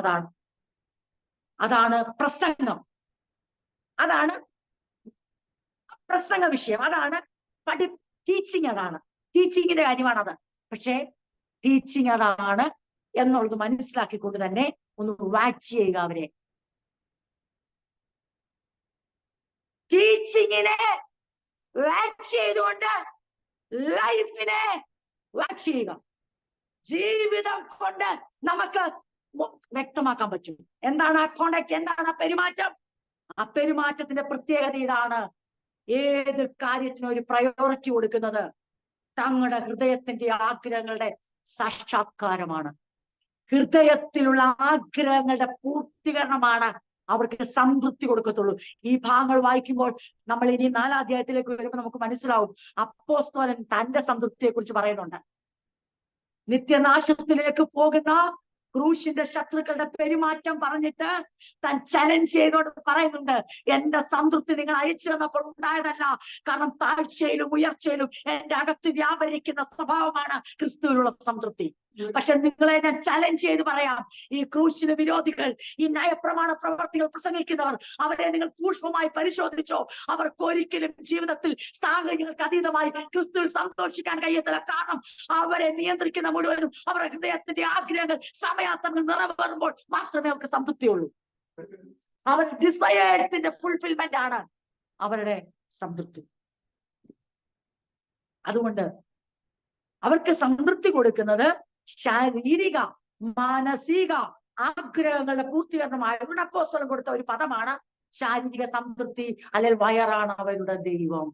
അതാണ് പ്രസംഗം, അതാണ് പ്രസംഗ വിഷയം, അതാണ് ടീച്ചിങ്, അതാണ് ടീച്ചിങ്ങിന്റെ കാര്യമാണത്. പക്ഷേ ടീച്ചിങ് അതാണ് എന്നുള്ളത് മനസ്സിലാക്കിക്കൊണ്ട് തന്നെ ഒന്ന് വാച്ച് ചെയ്യുക അവരെ. ടീച്ചിങ്ങിനെ വാച്ച് ചെയ്തുകൊണ്ട് ലൈഫിനെ വാച്ച് ചെയ്യുക. ജീവിതം കൊണ്ട് നമുക്ക് വ്യക്തമാക്കാൻ പറ്റും എന്താണ് ആ കോണ്ടാക്ട്, എന്താണ് ആ പെരുമാറ്റം. ആ പെരുമാറ്റത്തിന്റെ പ്രത്യേകത ഇതാണ്: ഏത് കാര്യത്തിനും ഒരു പ്രയോറിറ്റി കൊടുക്കുന്നത് തങ്ങളുടെ ഹൃദയത്തിന്റെ ആഗ്രഹങ്ങളുടെ സാക്ഷാത്കാരമാണ്. ഹൃദയത്തിലുള്ള ആഗ്രഹങ്ങളുടെ പൂർത്തീകരണമാണ് അവർക്ക് സംതൃപ്തി കൊടുക്കത്തുള്ളൂ. ഈ ഭാഗങ്ങൾ വായിക്കുമ്പോൾ നമ്മൾ ഇനി 4-ാം അധ്യായത്തിലേക്ക് വരുമ്പോൾ നമുക്ക് മനസ്സിലാവും, അപ്പോസ്തലൻ തന്റെ സംതൃപ്തിയെ കുറിച്ച് പറയുന്നുണ്ട്. നിത്യനാശത്തിലേക്ക് പോകുന്ന ക്രൂശിന്റെ ശത്രുക്കളുടെ പെരുമാറ്റം പറഞ്ഞിട്ട് താൻ ചലഞ്ച് ചെയ്തോട് പറയുന്നുണ്ട്, എന്റെ സംതൃപ്തി നിങ്ങൾ അയച്ചു തന്നപ്പോൾ ഉണ്ടായതല്ല, കാരണം താഴ്ചയിലും ഉയർച്ചയിലും എന്റെ അകത്ത് വ്യാപരിക്കുന്ന സ്വഭാവമാണ് ക്രിസ്തുവിലുള്ള സംതൃപ്തി. പക്ഷെ നിങ്ങളെ ഞാൻ ചലഞ്ച് ചെയ്ത് പറയാം, ഈ ക്രൂശിന് വിരോധികൾ, ഈ ന്യായപ്രമാണ പ്രവർത്തികൾ പ്രസംഗിക്കുന്നവർ, അവരെ നിങ്ങൾ സൂക്ഷ്മമായി പരിശോധിച്ചോ, അവർക്ക് ഒരിക്കലും ജീവിതത്തിൽ സാഹചര്യങ്ങൾക്ക് അതീതമായി ക്രിസ്തുവിൽ സന്തോഷിക്കാൻ കഴിയത്തില്ല. കാരണം അവരെ നിയന്ത്രിക്കുന്ന മുഴുവനും അവരുടെ ഹൃദയത്തിന്റെ ആഗ്രഹങ്ങൾ സമയാസമയം നിറവേറുമ്പോൾ മാത്രമേ അവർക്ക് സംതൃപ്തിയുള്ളൂ. അവരുടെ ഡിസയേഴ്സിന്റെ ഫുൾഫിൽമെന്റ് ആണ് അവരുടെ സംതൃപ്തി. അതുകൊണ്ട് അവർക്ക് സംതൃപ്തി കൊടുക്കുന്നത് ശാരീരിക മാനസിക ആഗ്രഹങ്ങളുടെ പൂർത്തീകരണമായ അപ്പോസ്തലൻ കൊടുത്ത ഒരു പദമാണ് ശാരീരിക സംതൃപ്തി, അല്ലെങ്കിൽ വയറാണ് അവരുടെ ദൈവം.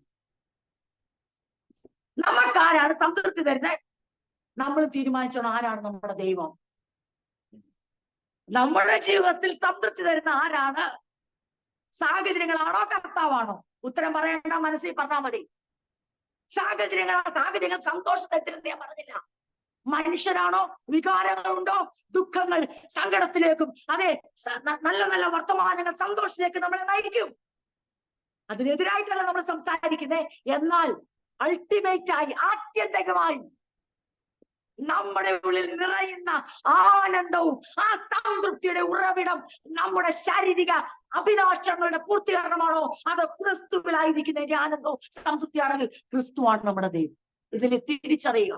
നമുക്കാരാണ് സംതൃപ്തി തരുന്നത്? നമ്മൾ തീരുമാനിച്ചോണം ആരാണ് നമ്മുടെ ദൈവം. നമ്മുടെ ജീവിതത്തിൽ സംതൃപ്തി തരുന്ന ആരാണ്? സാഹചര്യങ്ങളാണോ കർത്താവാണോ? ഉത്തരം പറയേണ്ട, മനസ്സിൽ പറഞ്ഞാൽ മതി. സാഹചര്യങ്ങൾ സന്തോഷത്തെ തരുന്ന ഞാൻ പറഞ്ഞില്ല. മനുഷ്യരാണോ? വികാരങ്ങളുണ്ടോ? ദുഃഖങ്ങൾ സങ്കടത്തിലേക്കും, അതെ, നല്ല നല്ല വർത്തമാനങ്ങൾ സന്തോഷത്തിലേക്ക് നമ്മളെ നയിക്കും. അതിനെതിരായിട്ടല്ല നമ്മൾ സംസാരിക്കുന്നത്. എന്നാൽ അൾട്ടിമേറ്റായി, ആത്യന്തികമായി നമ്മുടെ ഉള്ളിൽ നിറയുന്ന ആനന്ദവും ആ സംതൃപ്തിയുടെ ഉറവിടം നമ്മുടെ ശാരീരിക അഭിലാഷങ്ങളുടെ പൂർത്തീകരണമാണോ, അത് ക്രിസ്തുവിലായിരിക്കുന്നതിന്റെ ആനന്ദവും സംതൃപ്തിയാണെങ്കിൽ ക്രിസ്തുവാണ് നമ്മുടെ ദൈവം. ഇതിൽ തിരിച്ചറിയുക.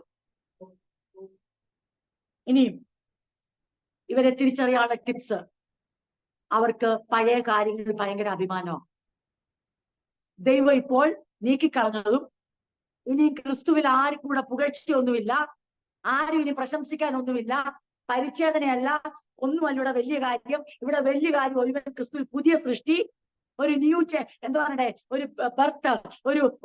ഇനിയും ഇവരെ തിരിച്ചറിയാനുള്ള ടിപ്സ്, അവർക്ക് പഴയ കാര്യങ്ങളിൽ ഭയങ്കര അഭിമാനമാണ്. ദൈവം ഇപ്പോൾ നീക്കിക്കളഞ്ഞതും ഇനി ക്രിസ്തുവിൽ ആരും കൂടെ പുകഴ്ചയൊന്നുമില്ല, ആരും ഇനി പ്രശംസിക്കാനൊന്നുമില്ല, പരിച്ഛേദനയല്ല, ഒന്നുമല്ല ഇവിടെ വലിയ കാര്യം. ഇവിടെ വലിയ കാര്യം ഒരുവൻ ക്രിസ്തുവിൽ പുതിയ സൃഷ്ടി, ഒരു ന്യൂ എന്താ പറയണ്ടേ, ഒരു ബർത്ത്,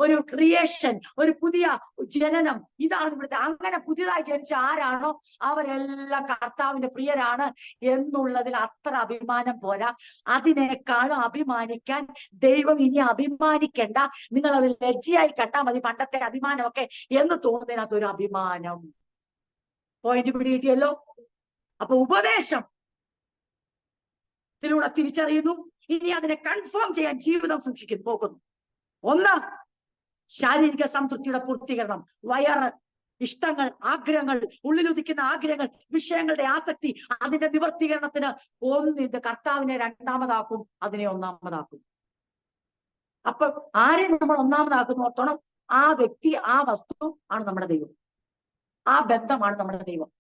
ഒരു ക്രിയേഷൻ, ഒരു പുതിയ ജനനം. ഇതാണ് ഇവിടുത്തെ. അങ്ങനെ പുതിയതായി ജനിച്ച ആരാണോ അവരെല്ലാം കർത്താവിന്റെ പ്രിയരാണ് എന്നുള്ളതിൽ അത്ര അഭിമാനം പോരാ. അതിനേക്കാളും അഭിമാനിക്കാൻ ദൈവം ഇനി അഭിമാനിക്കണ്ട, നിങ്ങൾ അത് ലജ്ജയായി കണ്ടാൽ മതി, പണ്ടത്തെ അഭിമാനമൊക്കെ എന്ന് തോന്നുന്നതിനകത്ത് ഒരു അഭിമാനം. പോയിന്റ് പിടികിട്ടിയല്ലോ. അപ്പൊ ഉപദേശം ത്തിലൂടെ തിരിച്ചറിയുന്നു. ഇനി അതിനെ കൺഫേം ചെയ്യാൻ ജീവിതം സൂക്ഷിക്കുന്നു പോകുന്നു. ഒന്ന്, ശാരീരിക സംതൃപ്തിയുടെ പൂർത്തീകരണം. വയറ്, ഇഷ്ടങ്ങൾ, ആഗ്രഹങ്ങൾ, ഉള്ളിലുദിക്കുന്ന ആഗ്രഹങ്ങൾ, വിഷയങ്ങളുടെ ആസക്തി, അതിന്റെ നിവർത്തീകരണത്തിന് ഇത് കർത്താവിനെ രണ്ടാമതാക്കും, അതിനെ ഒന്നാമതാക്കും. അപ്പൊ ആരെ നമ്മൾ ഒന്നാമതാക്കുന്നു ഓർത്തോണം, ആ വ്യക്തി, ആ വസ്തു ആണ് നമ്മുടെ ദൈവം, ആ ബന്ധമാണ് നമ്മുടെ ദൈവം.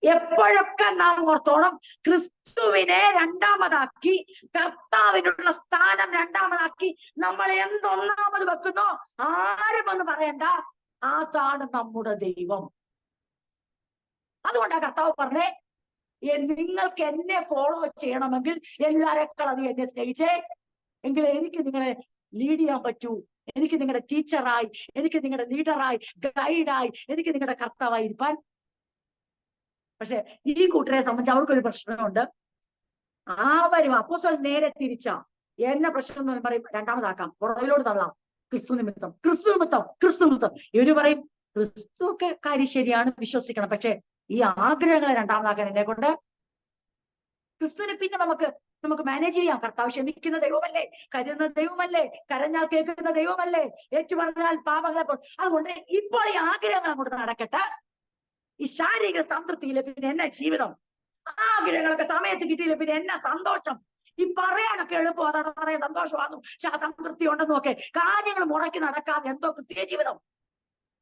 എപ്പോഴൊക്കെ നാം ഓർത്തോണം, ക്രിസ്തുവിനെ രണ്ടാമതാക്കി, കർത്താവിനുള്ള സ്ഥാനം രണ്ടാമതാക്കി നമ്മൾ എന്തൊന്നാമത് വെക്കുന്നോ ആരും ഒന്ന് പറയണ്ട, അതാണ് നമ്മുടെ ദൈവം. അതുകൊണ്ടാണ് കർത്താവ് പറഞ്ഞേ, നിങ്ങൾക്ക് എന്നെ ഫോളോ ചെയ്യണമെങ്കിൽ എല്ലാരെക്കാൾ അധികം എന്നെ സ്നേഹിച്ചേ, എങ്കിൽ എനിക്ക് നിങ്ങളെ ലീഡ് ചെയ്യാൻ പറ്റൂ. എനിക്ക് നിങ്ങളുടെ ടീച്ചറായി, എനിക്ക് നിങ്ങളുടെ ലീഡറായി, ഗൈഡായി, എനിക്ക് നിങ്ങളുടെ കർത്താവായി ഇരിക്കാൻ. പക്ഷെ ഈ കൂട്ടരെ സംബന്ധിച്ച് അവർക്കൊരു പ്രശ്നമുണ്ട്. അവരും അപ്പോസ്തലൻ നേരെ തിരിച്ചാ, എന്നെ പ്രശ്നം എന്ന് പറയും രണ്ടാമതാക്കാം, പുറകിലോട്ട് തള്ളാം, ക്രിസ്തു നിമിത്തം, ക്രിസ്തു നിമിത്തം, ക്രിസ്തു നിമിത്തം. ഇവര് പറയും ക്രിസ്തു ഒക്കെ കാര്യം ശരിയാണ്, വിശ്വസിക്കണം, പക്ഷെ ഈ ആഗ്രഹങ്ങളെ രണ്ടാമതാക്കാൻ എന്നെ കൊണ്ട് ക്രിസ്തുവിനെ പിന്നെ നമുക്ക് മാനേജ് ചെയ്യാം. കർത്താവ് ക്ഷമിക്കുന്ന ദൈവമല്ലേ, കരുതുന്ന ദൈവമല്ലേ, കരഞ്ഞാൽ കേൾക്കുന്ന ദൈവമല്ലേ, ഏറ്റുപറഞ്ഞാൽ പാപങ്ങളെ. അതുകൊണ്ട് ഇപ്പോൾ ഈ ആഗ്രഹങ്ങൾ അങ്ങോട്ട് നടക്കട്ടെ. ഈ ശാരീരിക സംതൃപ്തിയില്ല പിന്നെ എന്നാ ജീവിതം, ആഗ്രഹങ്ങളൊക്കെ സമയത്ത് കിട്ടിയില്ല പിന്നെ എന്നാ സന്തോഷം. ഈ പറയാനൊക്കെ എളുപ്പം, അതാണ് പറയാൻ സന്തോഷമാകും, സംതൃപ്തി ഉണ്ടെന്നും ഒക്കെ, കാര്യങ്ങൾ മുറക്കി നടക്കാതെ എന്തോ ക്രിസ്തീയ ജീവിതം.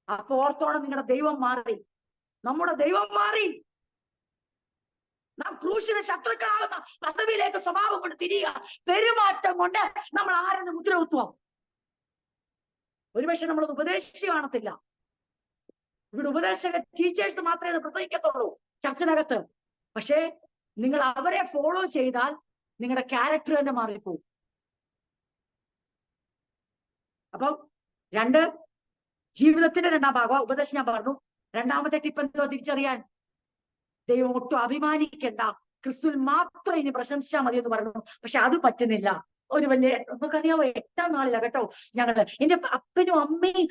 അപ്പൊ ഓർത്തോളം നിങ്ങളുടെ ദൈവം മാറി, നമ്മുടെ ദൈവം മാറി. നാം ക്രൂശിന് ശത്രുക്കളാകുന്ന പദവിയിലേക്ക് സ്വഭാവം കൊണ്ട് തിരിയുക. പെരുമാറ്റം കൊണ്ട് നമ്മൾ ആരെന്ന് മുദ്രകുത്തുവോ? ഒരുപക്ഷെ നമ്മളത് ഉപദേശിച്ച് കാണത്തില്ല. ഇവിടെ ഉപദേശക ടീച്ചേഴ്സ് മാത്രമേ അത് പ്രസംഗിക്കത്തുള്ളൂ ചർച്ചിനകത്ത്. പക്ഷേ നിങ്ങൾ അവരെ ഫോളോ ചെയ്താൽ നിങ്ങളുടെ ക്യാരക്ടർ തന്നെ മാറിപ്പോകും. അപ്പം ജീവിതത്തിന്റെ രണ്ടാം ഭാഗം ഉപദേശം ഞാൻ പറഞ്ഞു. രണ്ടാമത്തെ ടിപ്പ് എന്തോ തിരിച്ചറിയാൻ, ദൈവം ഒട്ടും അഭിമാനിക്കണ്ട, ക്രിസ്തുവിൽ മാത്രം ഇനി പ്രശംസിച്ചാൽ മതി എന്ന് പറഞ്ഞു. പക്ഷെ അത് പറ്റുന്നില്ല. ഒരു വലിയ നമുക്കറിയാമോ, 8ാം നാളില കേട്ടോ ഞങ്ങള്, എന്റെ അപ്പനും അമ്മയും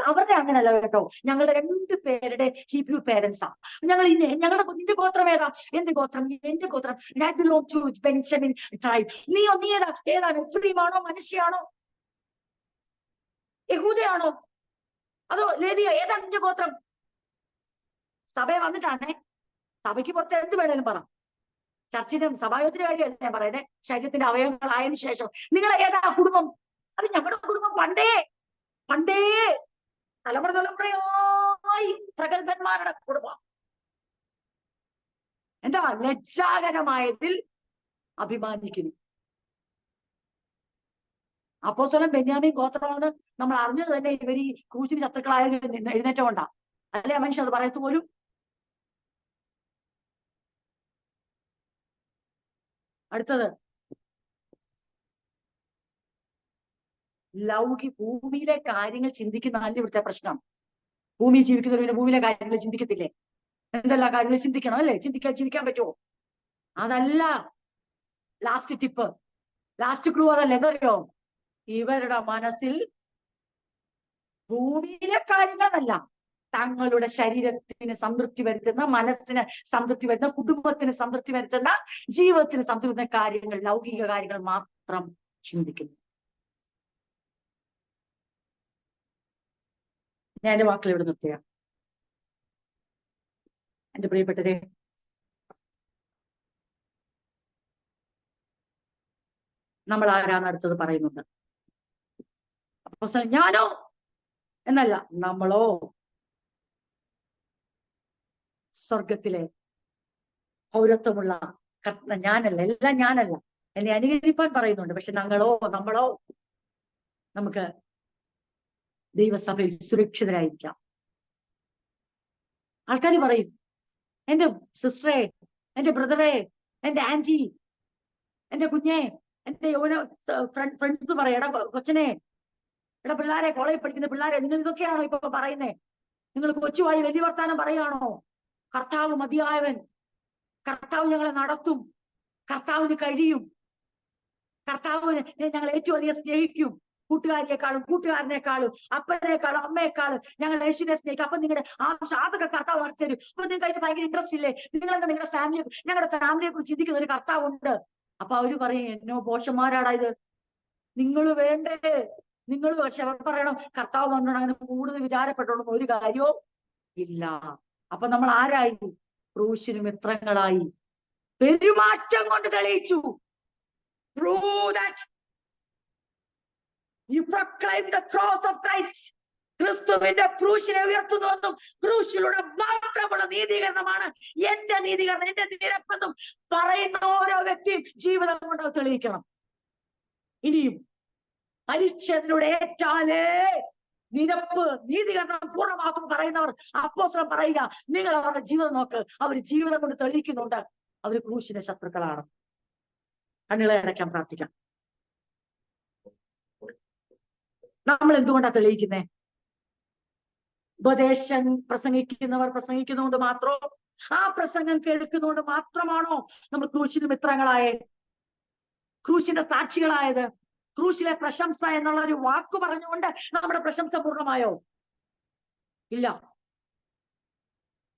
അവരുടെ അങ്ങനല്ല കേട്ടോ, ഞങ്ങളുടെ 2 പേരുടെ ഹീബ്രു പേരൻസാ. ഞങ്ങളുടെ നിന്റെ ഗോത്രം ഏതാ? എന്റെ ഗോത്രം ബെഞ്ചമിൻ ട്രൈബ്. നീ ഏതാണ്? എഫ്രൈമാണോ? മനശ്ശെയാണോ? യഹൂദയാണോ? അതോ ലേവിയോ? ഏതാ നിന്റെ ഗോത്രം? സഭയെ വന്നിട്ടാണേ. സഭയ്ക്ക് പുറത്ത് എന്ത് വേണേലും പറ. ചർച്ചിനും സഭായോഗത്തിന്റെ കാര്യമല്ല ഞാൻ പറയുന്നത്, ശരീരത്തിന്റെ അവയവങ്ങളായതിനു ശേഷം നിങ്ങൾ ഏതാ കുടുംബം? അത് ഞങ്ങളുടെ കുടുംബം പണ്ടേ തലമുറയായി പ്രഗത്ഭന്മാരുടെ കുടുംബം. എന്താ ലജ്ജാകരമായതിൽ അഭിമാനിക്കുന്നു. അപ്പോസ്തലൻ ബെന്യാമീൻ ഗോത്രമാണെന്ന് നമ്മൾ അറിഞ്ഞത് തന്നെ ഇവർ ഈ ക്രൂശിന് ശത്രുക്കളായ എഴുന്നേറ്റമുണ്ടാ, അല്ലെ മനുഷ്യർ അത് പറയത്തു പോലും. അടുത്തത് ഭൂമിയിലെ കാര്യങ്ങൾ ചിന്തിക്കുന്നതല്ല ഇവിടുത്തെ പ്രശ്നം. ഭൂമിയിൽ ജീവിക്കുന്നവർ ഭൂമിയിലെ കാര്യങ്ങൾ ചിന്തിക്കത്തില്ലേ? എന്തെല്ലാം കാര്യങ്ങൾ ചിന്തിക്കണം അല്ലേ? ജീവിക്കാൻ പറ്റുമോ? അതല്ല ലാസ്റ്റ് ടിപ്പ്, ലാസ്റ്റ് ക്ലൂ അതല്ല. എന്തറിയോ? ഇവരുടെ മനസ്സിൽ ഭൂമിയിലെ കാര്യങ്ങളല്ല, തങ്ങളുടെ ശരീരത്തിന് സംതൃപ്തി വരുത്തുന്ന, മനസ്സിന് സംതൃപ്തി വരുത്തുന്ന, കുടുംബത്തിന് സംതൃപ്തി വരുത്തുന്ന, ജീവിതത്തിന് സംതൃപ്തി വരുന്ന കാര്യങ്ങൾ, ലൗകിക കാര്യങ്ങൾ മാത്രം ചിന്തിക്കുന്നു. ഞാൻ എന്റെ വാക്കുകൾ ഇവിടെ നിർത്തുക. എന്റെ പ്രിയപ്പെട്ടവരെ, നമ്മൾ ആരാണ് അടുത്തത് പറയുന്നുണ്ട്. അപ്പൊ ഞാനോ എന്നല്ല, നമ്മളോ സ്വർഗത്തിലെ പൗരത്വമുള്ള ഞാനല്ല, എല്ലാം ഞാനല്ല, എന്നെ അനുകരിപ്പാൻ പറയുന്നുണ്ട്. പക്ഷെ നമ്മളോ നമുക്ക് ദൈവസഭയിൽ സുരക്ഷിതരായിരിക്കാം. ആൾക്കാർ പറയും, എന്റെ സിസ്റ്ററെ, എന്റെ ബ്രദറെ, എന്റെ ആന്റി, എന്റെ കുഞ്ഞെ, എന്റെ ഫ്രണ്ട്സ് പറയും, എടാ കൊച്ചനെ, എടാ പിള്ളേരെ, കോളേജിൽ പഠിക്കുന്ന പിള്ളേരെ, നിങ്ങൾ ഇതൊക്കെയാണോ ഇപ്പൊ പറയുന്നേ? നിങ്ങൾ കൊച്ചുവായി വലിയ വർത്താനം പറയുകയാണോ? കർത്താവ് മതിയായവൻ, കർത്താവ് ഞങ്ങളെ നടത്തും, കർത്താവിന് കഴിയും, കർത്താവ് ഞങ്ങൾ ഏറ്റവും അധികം സ്നേഹിക്കും, കൂട്ടുകാരനേക്കാളും അപ്പനേക്കാളും അമ്മയെക്കാളും ഞങ്ങൾ യേശുവിനെ സ്നേഹിക്കും. അപ്പൊ നിങ്ങളുടെ അതൊക്കെ കർത്താവ് നടത്തരും. അപ്പൊ നിങ്ങൾക്ക് അതിന് ഭയങ്കര ഇൻട്രസ്റ്റ് ഇല്ലേ? നിങ്ങളെന്താ ഞങ്ങളുടെ ഫാമിലിയെ കുറിച്ച് ചിന്തിക്കുന്ന ഒരു കർത്താവുണ്ട്. അപ്പൊ അവര് പറയും, എന്നോ പോഷന്മാരാടാ ഇത്, നിങ്ങൾ വേണ്ടേ? പക്ഷെ അവർ പറയണം, കർത്താവ് വന്നോണ്ട് അങ്ങനെ കൂടുതൽ വിചാരപ്പെട്ടോളും ഒരു കാര്യവും ഇല്ല. അപ്പൊ നമ്മൾ ആരായി? ക്രൂശിന് മിത്രങ്ങളായി. പെരുമാറ്റം കൊണ്ട് തെളിയിച്ചു. Prove that you proclaim the cross of Christ. ക്രിസ്തുവിന്റെ ക്രൂശിനെ ഉയർത്തുന്നുവെന്നും ക്രൂശിലൂടെ മാത്രമുള്ള നീതീകരണമാണ് എന്റെ നീതീകരണം, എന്റെ നിരപ്പെന്നും പറയുന്ന ഓരോ വ്യക്തിയും ജീവിതം കൊണ്ട് തെളിയിക്കണം. ഇനിയും പരിച്ഛേദനയുടെ ഏറ്റാലേ നിരപ്പ്, നീതീകരണം പൂർണ്ണമാക്കും പറയുന്നവർ അപ്പോസ്തലൻ പറയുക, നിങ്ങൾ അവരുടെ ജീവിതം നോക്ക്, അവർ ജീവിതം കൊണ്ട് തെളിയിക്കുന്നുണ്ട് അവർ ക്രൂശിന്റെ ശത്രുക്കളാണ്. കണ്ണുകളെ അടയ്ക്കാൻ പ്രാർത്ഥിക്കാം. നമ്മൾ എന്തുകൊണ്ടാണ് തെളിയിക്കുന്നേ? ഉപദേശം പ്രസംഗിക്കുന്നവർ പ്രസംഗിക്കുന്നതുകൊണ്ട് മാത്രമോ, ആ പ്രസംഗം കേൾക്കുന്നതുകൊണ്ട് മാത്രമാണോ നമ്മൾ ക്രൂശിന് മിത്രങ്ങളായത്, ക്രൂശിന്റെ സാക്ഷികളായത്? ക്രൂശിലെ പ്രശംസ എന്നുള്ള ഒരു വാക്ക് പറഞ്ഞുകൊണ്ട് നമ്മുടെ പ്രശംസ പൂർണ്ണമായോ? ഇല്ല.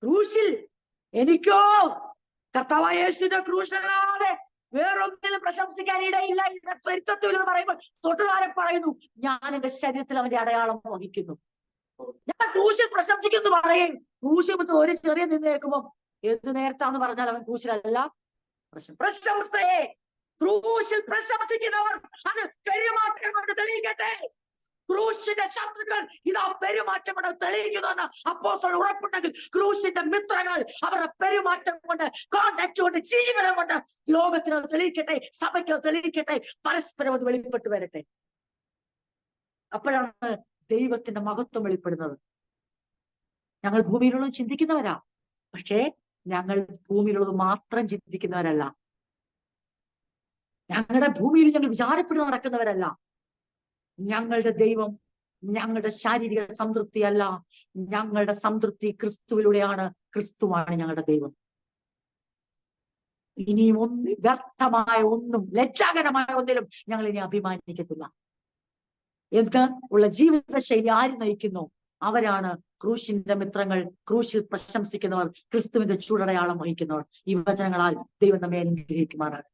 ക്രൂശിൽ എനിക്കോ കർത്താവായ യേശുവിന്റെ ക്രൂശിലല്ലാതെ വേറൊന്നിലും പ്രശംസിക്കാൻ ഇടയില്ല. ത്വരിത്വത്തിൽ എന്ന് പറയുമ്പോൾ തൊട്ടുകാരെ പറയുന്നു, ഞാൻ എന്റെ ശരീരത്തിൽ അവന്റെ അടയാളം വഹിക്കുന്നു, ഞാൻ ക്രൂശിൽ പ്രശംസിക്കുന്നു പറയും. ക്രൂശിൽ ഒരു ചെറിയ നിന്ന് കേൾക്കുമ്പോൾ എന്ത് നേരത്താന്ന് പറഞ്ഞാൽ അവൻ ക്രൂശിലല്ല. പ്രശംസയെ ക്രൂശിൽ പ്രശംസിക്കുന്നവർ അത് പെരുമാറ്റം കൊണ്ട് തെളിയിക്കട്ടെ. ക്രൂശിന്റെ ശത്രുക്കൾ ഇതാ പെരുമാറ്റം കൊണ്ട് തെളിയിക്കുന്നുവെന്ന് അപ്പോസ്തലൻ ഉറപ്പുണ്ടെങ്കിൽ ക്രൂശിന്റെ മിത്രങ്ങൾ അവരുടെ പെരുമാറ്റം കൊണ്ട്, കോണ്ടാക്ട് കൊണ്ട്, ജീവനം കൊണ്ട് ലോകത്തിന് തെളിയിക്കട്ടെ, സഭയ്ക്ക് തെളിയിക്കട്ടെ, പരസ്പരം അത് വെളിപ്പെട്ടു വരട്ടെ. അപ്പോഴാണ് ദൈവത്തിന്റെ മഹത്വം വെളിപ്പെടുന്നത്. ഞങ്ങൾ ഭൂമിയിലുള്ളത് ചിന്തിക്കുന്നവരാ, പക്ഷേ ഞങ്ങൾ ഭൂമിയിലുള്ളത് മാത്രം ചിന്തിക്കുന്നവരല്ല. ഞങ്ങളുടെ ഭൂമിയിൽ ഞങ്ങൾ വിചാരപ്പെട്ട് നടക്കുന്നവരല്ല. ഞങ്ങളുടെ ദൈവം ഞങ്ങളുടെ ശാരീരിക സംതൃപ്തിയല്ല, ഞങ്ങളുടെ സംതൃപ്തി ക്രിസ്തുവിലൂടെയാണ്. ക്രിസ്തുവാണ് ഞങ്ങളുടെ ദൈവം. ഇനിയും വ്യർത്ഥമായ ഒന്നും, ലജ്ജാകരമായ ഒന്നിലും ഞങ്ങൾ ഇനി അഭിമാനിക്കത്തില്ല. എന്ത് ഉള്ള ജീവിതശൈലി ആര് നയിക്കുന്നു, അവരാണ് ക്രൂശിന്റെ മിത്രങ്ങൾ, ക്രൂശിൽ പ്രശംസിക്കുന്നവർ, ക്രിസ്തുവിന്റെ ചൂടടയാളം വഹിക്കുന്നവർ. ഈ വചനങ്ങളാൽ ദൈവം നമ്മെ അനുഗ്രഹിക്കുമാറാണ്.